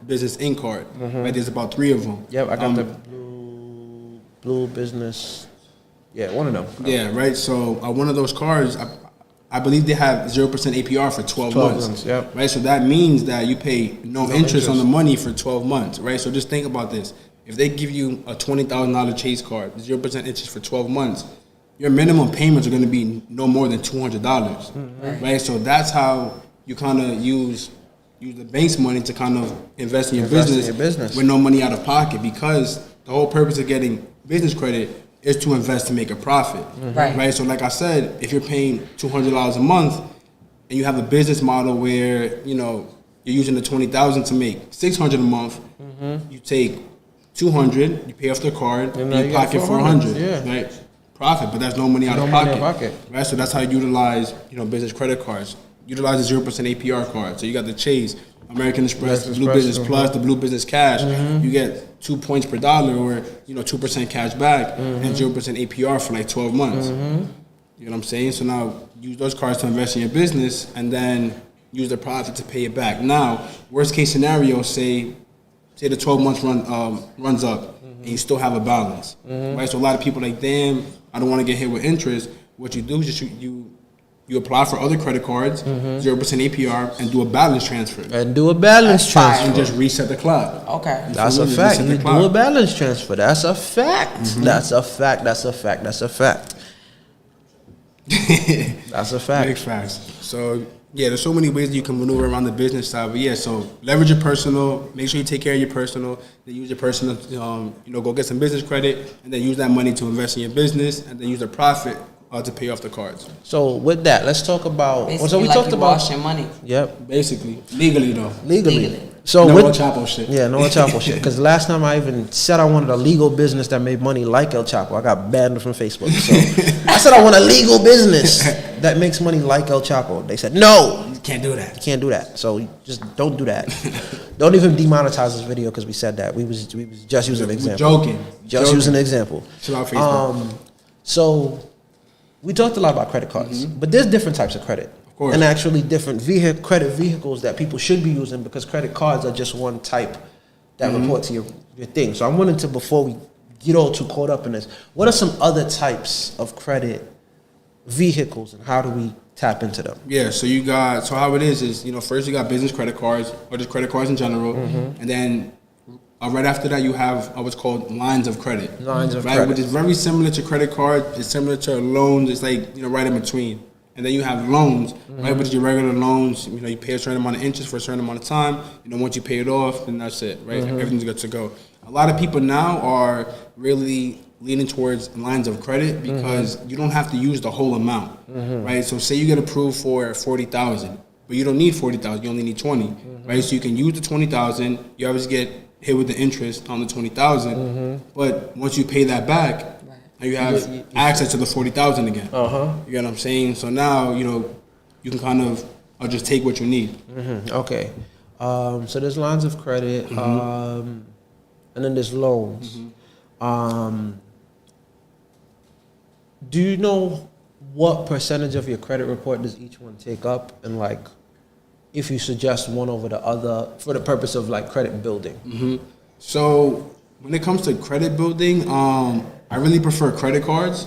Business Inc. card, right? There's about 3 of them. Yep, I got the blue business. Yeah, one of them. Yeah, right. So one of those cards, I believe they have 0% APR for 12 months. Yep. Right. So that means that you pay no interest on the money for 12 months. Right. So just think about this. If they give you a $20,000 Chase card, 0% interest for 12 months, your minimum payments are going to be no more than $200. Right. So that's how you kind of use the bank's money to kind of invest in your business with no money out of pocket, because the whole purpose of getting business credit is to invest to make a profit, right? So like I said, if you're paying $200 a month and you have a business model where, you know, you're using the $20,000 to make $600 a month, you take $200, you pay off the card, and you pocket $400, right? Profit, but there's no money out of pocket, right? So that's how you utilize, you know, business credit cards. Utilize the 0% APR card. So you got the Chase, American Express, Blue Business Plus, the Blue Business Cash. You get 2 points per dollar, or 2% cash back, and 0% APR for like 12 months. You know what I'm saying? So now use those cards to invest in your business, and then use the profit to pay it back. Now, worst case scenario, say say the 12 months runs up, and you still have a balance, right? So a lot of people like, damn, I don't want to get hit with interest. What you do is just you apply for other credit cards, 0% APR, and do a balance transfer. And do a balance transfer. And just reset the clock. Okay. That's a fact. You do a balance transfer. That's a fact. That's a fact. That's a fact. That's a fact. That's a fact. Big facts. So yeah, there's so many ways you can maneuver around the business side. But yeah, so leverage your personal. Make sure you take care of your personal. Then use your personal. Go get some business credit, and then use that money to invest in your business, and then use the profit to pay off the cards. So with that, let's talk about. Basically, So we like talked you about. wash your money. Yep. Basically, legally though. Legally. So No with El Chapo shit. Yeah, no El Chapo shit. Because last time I even said I wanted a legal business that made money like El Chapo, I got banned from Facebook. So I said I want a legal business that makes money like El Chapo. They said no, You can't do that. you can't do that. So you just don't do that. Don't even demonetize this video because we said that. We was just using an We're example. joking. Just using an example. Chill out, Facebook. So we talked a lot about credit cards, but there's different types of credit. Of course. And actually different credit vehicles that people should be using because credit cards are just one type that report to your thing. So I wanted to, before we get all too caught up in this, what are some other types of credit vehicles and how do we tap into them? Yeah, so how it is, first you got business credit cards or just credit cards in general, and then right after that you have what's called lines of credit. Lines of right, credit. which is very similar to credit card. It's similar to loans. It's like right in between. And then you have loans, right, which is your regular loans. You pay a certain amount of interest for a certain amount of time. Once you pay it off, then that's it, right? Everything's good to go. A lot of people now are really leaning towards lines of credit because you don't have to use the whole amount, right? So say you get approved for $40,000, but you don't need $40,000. You only need $20,000, right? So you can use the $20,000. You always get hit with the interest on the $20,000, but once you pay that back, now you have access to the $40,000 again. You get what I'm saying? So now you can kind of just take what you need. Okay. So there's lines of credit, and then there's loans. Do you know what percentage of your credit report does each one take up, and like if you suggest one over the other for the purpose of like credit building? So when it comes to credit building, I really prefer credit cards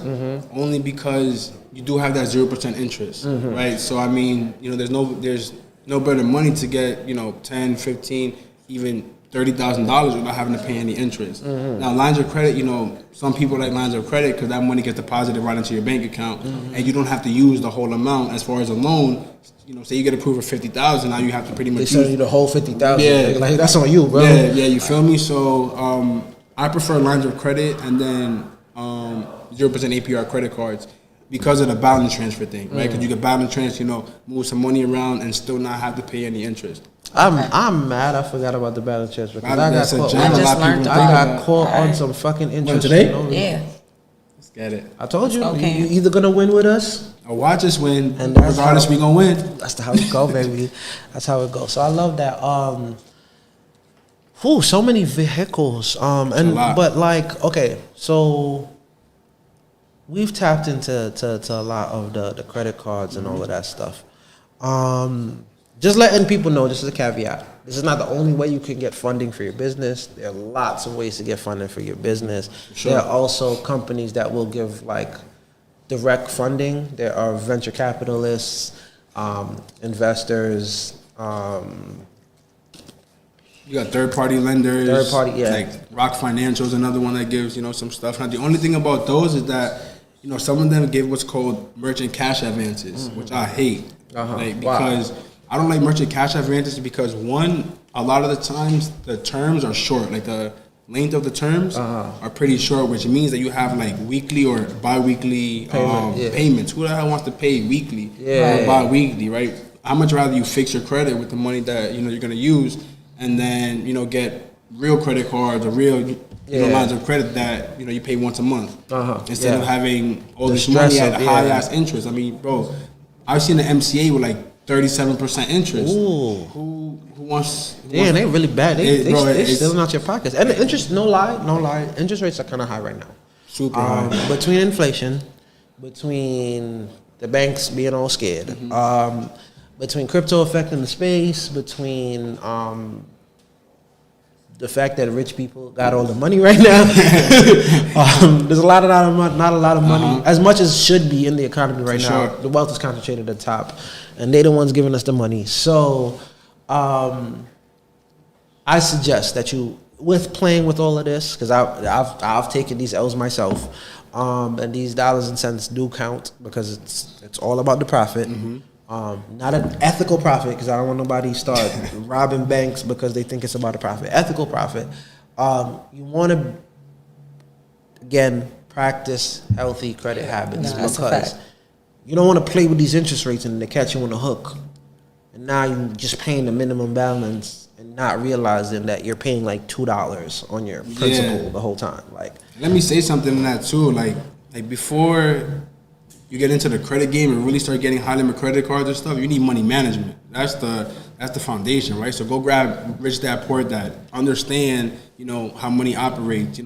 only because you do have that 0% interest, right? So I mean, there's no better money to get 10, 15, even $30,000 without having to pay any interest. Now lines of credit, some people like lines of credit because that money gets deposited right into your bank account, and you don't have to use the whole amount. As far as a loan, say you get approved for $50,000, now you have to pretty much They sell you the whole $50,000. Yeah. Like that's on you, bro. Yeah, you feel me? So I prefer lines of credit and then 0% APR credit cards because of the balance transfer thing, right? Because you can balance transfer, move some money around and still not have to pay any interest. I'm mad. I forgot about the balance transfer because I got That's a caught. gem. I A just lot of learned people I think got about. caught on some fucking interest. today? Yeah. Let's get it. I told you, Okay. you either gonna win with us. Watch us win, And that's regardless, how- we gonna win. That's how it go, baby. That's how it goes. So I love that. So many vehicles. a lot. But like, okay, so we've tapped into to a lot of the credit cards and all of that stuff. Just letting people know, just as a caveat, this is not the only way you can get funding for your business. There are lots of ways to get funding for your business. Sure. There are also companies that will give like direct funding. There are venture capitalists, investors, You got third-party lenders. Third-party, yeah. Like Rock Financial is another one that gives, some stuff. Now, the only thing about those is that, some of them give what's called merchant cash advances, which I hate. Like, because I don't like merchant cash advances because, one, a lot of the times the terms are short. Like, the length of the terms are pretty short, which means that you have, like, weekly or bi-weekly payments. Who the hell wants to pay weekly or bi-weekly, right? How much rather you fix your credit with the money that, you're going to use and then, get real credit cards or real lines of credit that, you pay once a month instead of having all this money at high-ass interest. I mean, bro, I've seen the MCA with like 37% interest. Ooh. Who wants? Damn, they really bad. They it's stealing out your pockets. And the interest, no lie, interest rates are kind of high right now. super high. Between inflation, between the banks being all scared, between crypto affecting the space, between the fact that rich people got all the money right now. There's not a lot of money, as much as should be in the economy right now. Sure. The wealth is concentrated at the top, and they're the ones giving us the money. So, I suggest that you, with playing with all of this, because I've taken these L's myself, and these dollars and cents do count because it's all about the profit. Not an ethical profit, because I don't want nobody to start robbing banks because they think it's about a profit. Ethical profit. You want to, again, practice healthy credit habits, that's a because fact. you don't want to play with these interest rates and they catch you on the hook. And now you're just paying the minimum balance and not realizing that you're paying like $2 on your principal the whole time. Like, Let me say something in that too. Like before you get into the credit game and really start getting high limit credit cards and stuff, you need money management. That's the foundation, right? So go grab Rich Dad Poor Dad. Understand, how money operates.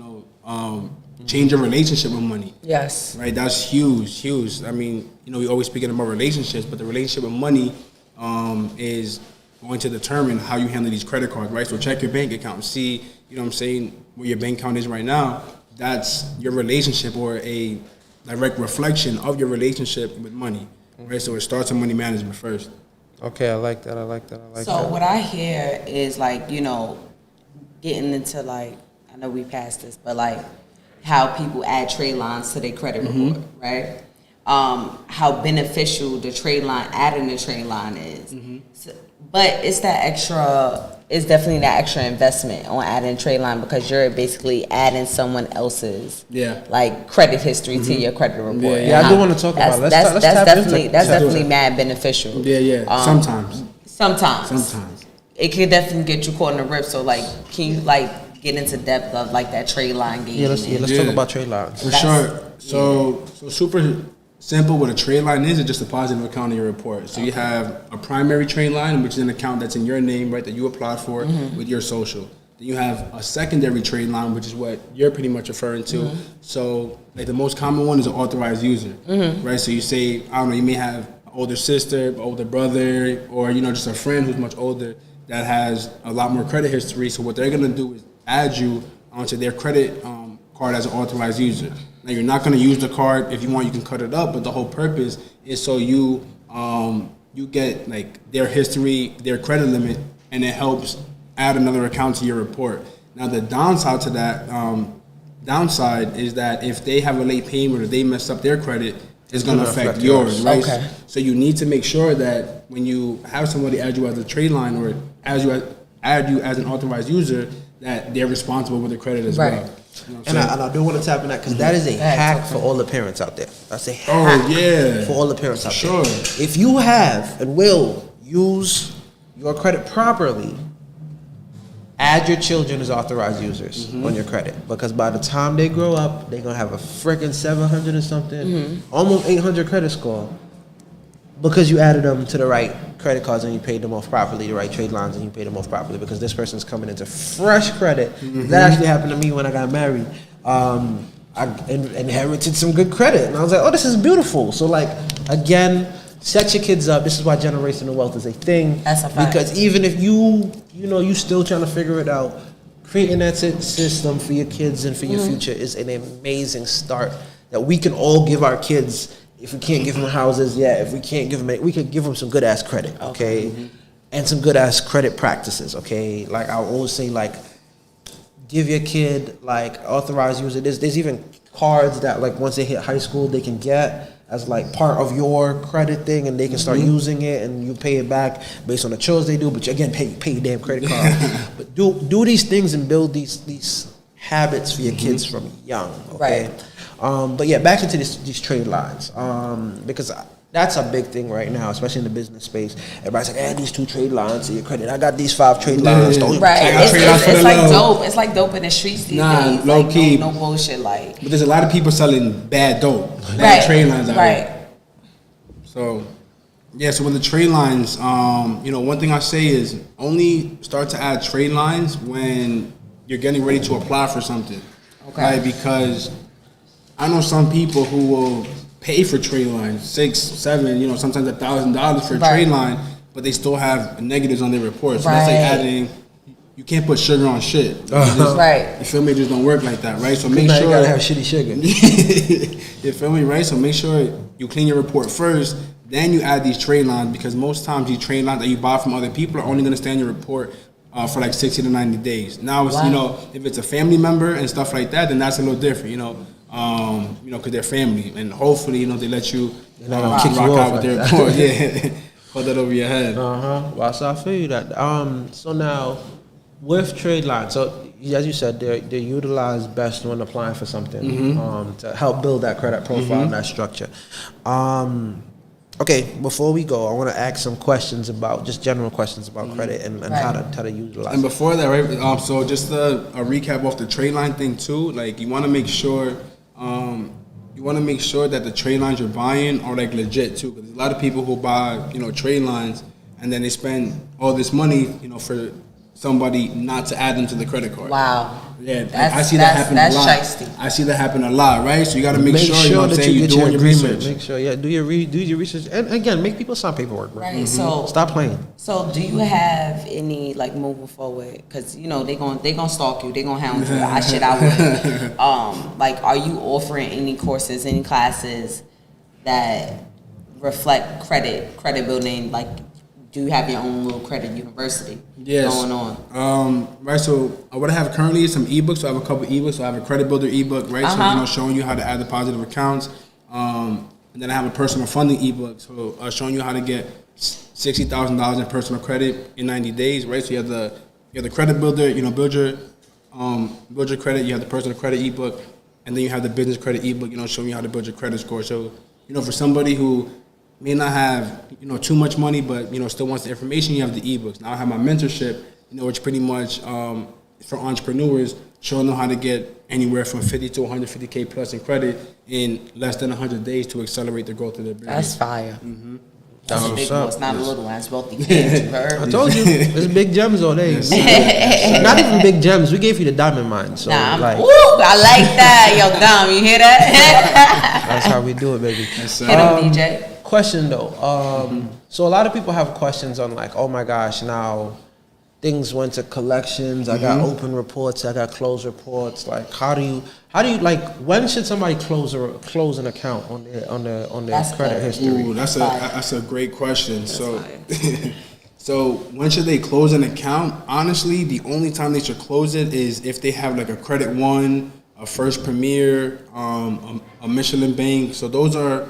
Change your relationship with money. Yes. Right. That's huge, huge. I mean, we always speaking about relationships, but the relationship with money is going to determine how you handle these credit cards, right? So check your bank account and see, where your bank account is right now. That's your relationship, or a direct reflection of your relationship with money, right? So it starts with money management first. okay, I like that. So what I hear is getting into I know we passed this, but how people add trade lines to their credit report, right? How beneficial the trade line, adding the trade line is. So, but it's definitely that extra investment on adding a trade line, because you're basically adding someone else's credit history to your credit report. Yeah, I do want to talk about it. That's definitely mad beneficial. Yeah. Sometimes. It could definitely get you caught in the rip. So can you get into depth of that trade line game? Let's talk about trade lines. For sure. So super simple. What a trade line is just a positive account in your report. So you have a primary trade line, which is an account that's in your name, right, that you applied for with your social. Then you have a secondary trade line, which is what you're pretty much referring to. So the most common one is an authorized user, right? So you say, I don't know, you may have an older sister, older brother, or just a friend who's much older that has a lot more credit history. So what they're gonna do is add you onto their credit card as an authorized user. Now you're not going to use the card. If you want, you can cut it up, but the whole purpose is so you get their history, their credit limit, and it helps add another account to your report. Now the downside to that is that if they have a late payment or they mess up their credit, it's going to affect yours, right? Okay. So you need to make sure that when you have somebody add you as a trade line or add you as an authorized user, that they're responsible with their credit as well. You know And I do want to tap on that, because that is a hack for all the parents out there. That's a hack for all the parents out there. If you have and will use your credit properly, add your children as authorized users on your credit, because by the time they grow up, they're going to have a freaking 700 or something, almost 800 credit score, because you added them to the right credit cards and you paid them off properly, the right trade lines, and you paid them off properly, because this person's coming into fresh credit. That actually happened to me when I got married. I inherited some good credit, and I was like, oh, this is beautiful. So again, set your kids up. This is why generational wealth is a thing. That's a fact. Because even if you still trying to figure it out, creating that system for your kids and for your future is an amazing start that we can all give our kids. If we can't give them houses, if we can't give them, we could give them some good ass credit, okay? And some good ass credit practices, okay? I always say, give your kid authorized user. There's even cards that once they hit high school they can get as part of your credit thing, and they can start using it, and you pay it back based on the chores they do. But you again pay your damn credit card. But do these things and build these habits for your kids from young, okay? Right. But yeah, back into these trade lines, because that's a big thing right now, especially in the business space. Everybody's like, add these 2 trade lines to your credit. I got these 5 trade lines. Don't Right. It's dope. It's dope in the streets these days. Low key. No bullshit. But there's a lot of people selling bad dope, bad trade lines out here. So, so with the trade lines, one thing I say is only start to add trade lines when you're getting ready to apply for something. Okay. Right? Because I know some people who will pay for trade lines, $600, $700, sometimes $1,000 for a trade line, but they still have negatives on their report. So that's adding you can't put sugar on shit. Right. You feel me? It just don't work like that, right? So make Now you sure gotta have shitty sugar. you feel me, right? So make sure you clean your report first, then you add these trade lines, because most times these trade lines that you buy from other people are only going to stay in your report for like 60 to 90 days. Now, it's, you know, if it's a family member and stuff like that, then that's a little different, you know, because they're family, and hopefully, you know, they let you rock kick you out off with like their that. report, yeah, put that over your head. Well, so I feel you that. So now, with trade lines, so as you said, they're utilized best when applying for something to help build that credit profile and that structure. Okay, before we go, I want to ask some questions about just general questions about credit and how to utilize And it. before that, right? So just a recap off the trade line thing too. Like you want to make sure, that the trade lines you're buying are like legit too. Because there's a lot of people who buy, you know, trade lines and then they spend all this money, you know, for somebody not to add them to the credit card. Wow. Yeah, That's- I see that happen that's a lot. shiesty. I see that happen a lot, right? So you got to make sure, you know what I'm that saying, you you're get your doing your agreement. research. Make sure, do your research, and again, make people sign paperwork, bro. Right. So Stop playing. So do you have any, like, moving forward? Because, you know, they gonna stalk you. They gonna hound you. I would. Like, are you offering any courses, any classes that reflect credit building? Like, do you have your own little credit university going on? Right. So what I have currently is some ebooks. So I have a couple ebooks. So I have a credit builder ebook, right? So, you know, showing you how to add the positive accounts. And then I have a personal funding ebook. So showing you how to get $60,000 in personal credit in 90 days, right? So you have the credit builder, you know, build your credit. You have the personal credit ebook, and then you have the business credit ebook, you know, showing you how to build your credit score. So, you know, for somebody who may not have, you know, too much money, but, you know, still wants the information, you have the ebooks. Now I have my mentorship, you know, which pretty much for entrepreneurs, showing them how to get anywhere from 50 to 150K plus in credit in less than 100 days to accelerate the growth of their business. That's fire. That's a big what's up. one. It's not a little one. It's wealthy kids. You heard? I told you, it's big gems all day. Not even big gems. We gave you the diamond mine. So Nah, like, ooh, I like that. Yo, Dom, you hear that? that's how we do it, baby. Hit him, DJ. Question though, so a lot of people have questions on like, oh my gosh, now things went to collections. I got open reports. I got closed reports. Like, how do you like? When should somebody close an account on their That's credit good. history? Ooh, that's a great question. So, so when should they close an account? Honestly, the only time they should close it is if they have like a Credit One, a First Premier, a Michelin Bank. So those are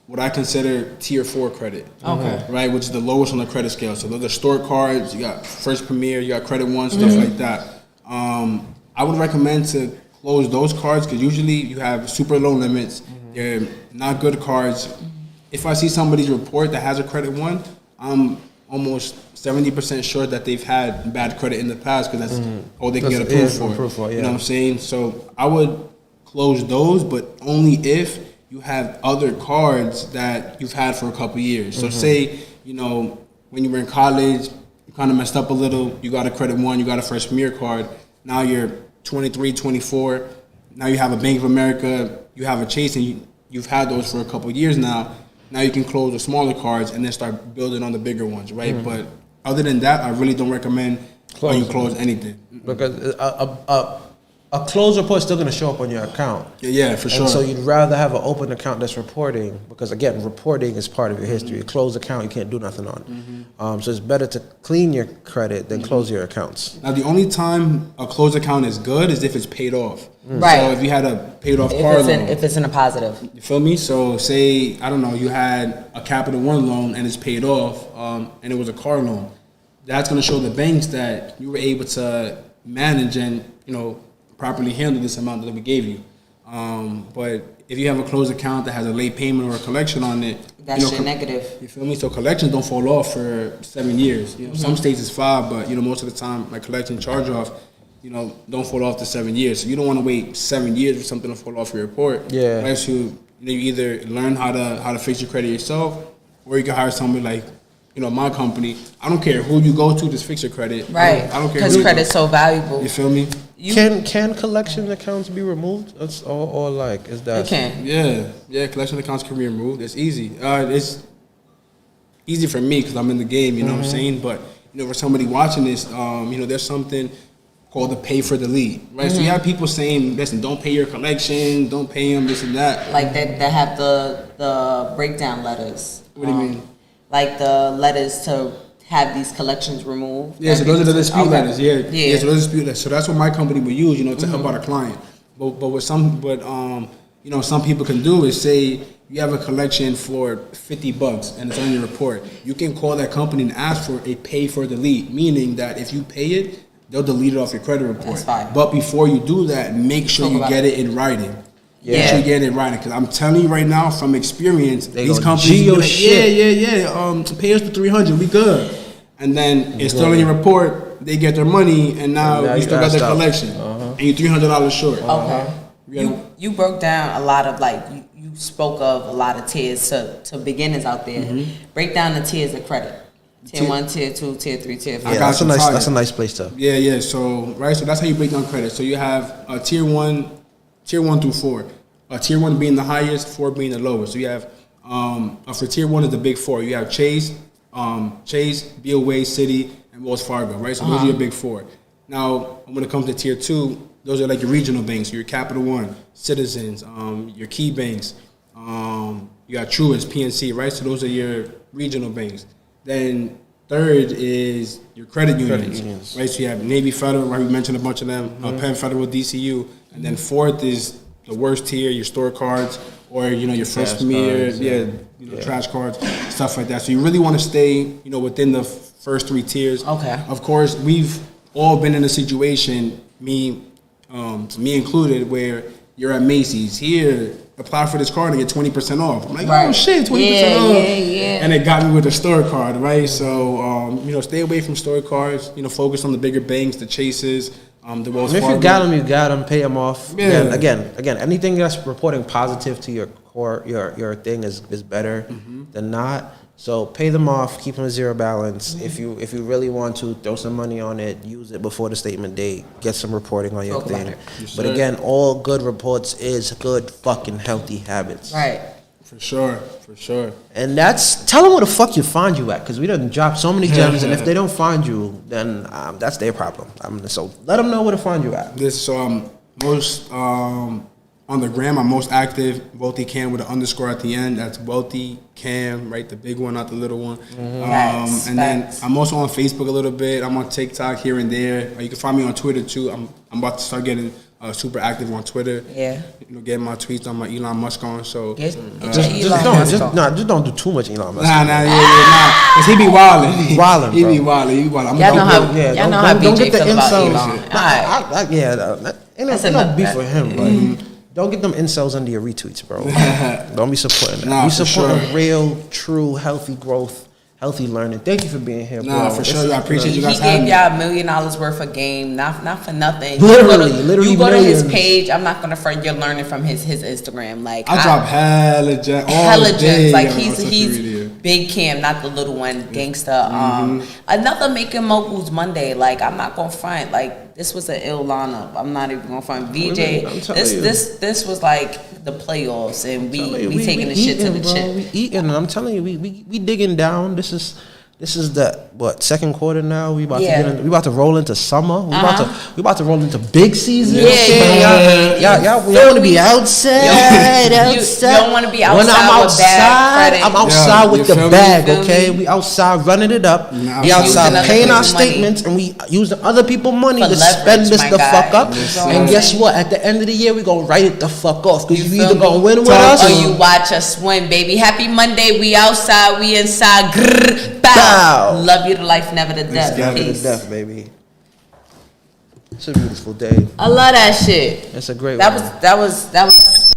what I consider tier 4 credit. Okay. Right, which is the lowest on the credit scale. So those are store cards. You got First Premier, you got Credit One, stuff like that. I would recommend to close those cards because usually you have super low limits. They're not good cards. If I see somebody's report that has a Credit One, I'm almost 70% sure that they've had bad credit in the past because that's all they can get approved for. You know what I'm saying? So I would close those, but only if you have other cards that you've had for a couple years. So say, you know, when you were in college, you kind of messed up a little, you got a Credit One, you got a First Premier card, now you're 23, 24, now you have a Bank of America, you have a Chase, and you've had those for a couple years now. Now you can close the smaller cards and then start building on the bigger ones, right? But other than that, I really don't recommend you close anything. Because a closed report is still going to show up on your account. Yeah, for sure. And so you'd rather have an open account that's reporting, because again, reporting is part of your history. A closed account, you can't do nothing on. So it's better to clean your credit than close your accounts. Now, the only time a closed account is good is if it's paid off. Right. So if you had a paid off car loan. If it's in a positive. You feel me? So say, I don't know, you had a Capital One loan and it's paid off, and it was a car loan. That's going to show the banks that you were able to manage and, you know, properly handle this amount that we gave you. But if you have a closed account that has a late payment or a collection on it, That's your negative. You feel me? So collections don't fall off for 7 years. You know, some states it's 5, but you know, most of the time, like collection charge off, you know, don't fall off to 7 years. So you don't want to wait 7 years for something to fall off your report. Yeah. Right? So you either learn how to fix your credit yourself, or you can hire somebody like, you know, my company. I don't care who you go to, just fix your credit. Right. I don't care. Because credit's so valuable. You feel me? Can collection accounts be removed? That's or like is that? You can. Yeah. Collection accounts can be removed. It's easy. It's easy for me because I'm in the game. You know what I'm saying? But for somebody watching this, there's something called the pay for delete, right? So you have people saying, listen, don't pay your collection, don't pay them, this and that. Like that have the breakdown letters. What do you mean? Like the letters to have these collections removed. Yeah, so those are the dispute Okay. letters. Yeah. So those are dispute letters. So that's what my company would use, to help out a client. But what some people can do is say you have a collection for $50 and it's on your report. You can call that company and ask for a pay for delete, meaning that if you pay it, they'll delete it off your credit report. That's fine. But before you do that, make sure you get it in writing. Make sure you get it in writing, because I'm telling you right now from experience, these companies be like, pay us for $300, we good. And then it's still in your report, they get their money, and now you still got their collection, and you're $300 short. Okay. You broke down a lot of you spoke of a lot of tiers to beginners out there. Break down the tiers of credit. Tier 1, Tier 2, Tier 3, Tier 4. Yeah, that's a nice place to. Yeah. So that's how you break down credit. So you have Tier 1 through 4. Tier 1 being the highest, 4 being the lowest. So you have for Tier 1 is the big 4. You have Chase, BOA, Citi, and Wells Fargo, right? So those are your big 4. Now, when it comes to Tier 2, those are like your regional banks, your Capital One, Citizens, your key banks. You got Truist, PNC, right? So those are your regional banks. Then third is your credit unions, right? So you have Navy Federal, right? We mentioned a bunch of them, Penn Federal, DCU. And then fourth is the worst tier, your store cards, or your First Premier, trash cards, stuff like that. So you really want to stay, within the first 3 tiers. Okay. Of course, we've all been in a situation, me included, where you're at Macy's. Here, apply for this card and get 20% off. I'm like, oh shit, 20% off. Yeah. And it got me with the store card, right? So, stay away from store cards. Focus on the bigger banks, the Chases, the Wells Fargo. If you got them, pay them off. Yeah. Again, anything that's reporting positive to your core, your thing is better than not. So pay them off, keep them at zero balance. If you really want to throw some money on it, use it before the statement date. Get some reporting on your thing. But again, all good reports is good fucking healthy habits. Right. For sure. And tell them where the fuck you find you at, because we done dropped so many gems, and if they don't find you, then that's their problem. So let them know where to find you at. Most on the gram, I'm most active, Wealthy Cam with an underscore at the end. That's Wealthy Cam, right? The big one, not the little one. Then I'm also on Facebook a little bit. I'm on TikTok here and there. You can find me on Twitter too. I'm about to start getting super active on Twitter. Yeah. Getting my tweets on my Elon Musk on. So Just don't do too much Elon Musk. Nah. Cause he be wilding. He be wilding. Y'all know how BJ feel about Elon. Ain't no beef for him, but don't get them incels under your retweets, bro. Don't be supporting that. We supporting real, true, healthy growth, healthy learning. Thank you for being here, bro. Nah, for sure. I appreciate you guys having me. He gave y'all $1 million worth of game, not for nothing. Literally, you go to his page. I'm not gonna front. You're learning from his Instagram. Like I drop hella gems. Like he's big Cam, not the little one, gangsta. Another Making Moguls Monday. Like I'm not gonna front. Like this was an ill lineup. I'm not even gonna front. VJ, this was like the playoffs, and we taking the shit to the chip. We eating, and I'm telling you, we digging down. This is the second quarter now. We about to we about to roll into summer. We about to roll into big season. Y'all want to be outside. You don't want to be outside. When I'm outside, I'm outside with the bag. me? Okay, we outside running it up. We outside paying our statements, and we use the other people money to spend this the fuck up. And guess what? At the end of the year, we gonna write it the fuck off, because you either gonna win with us or you watch us win, baby. Happy Monday. We outside. We inside. Grrr, bow. Love you to life, never to death. Peace. Never to death, baby. It's a beautiful day. I love that shit. It's a great one. That was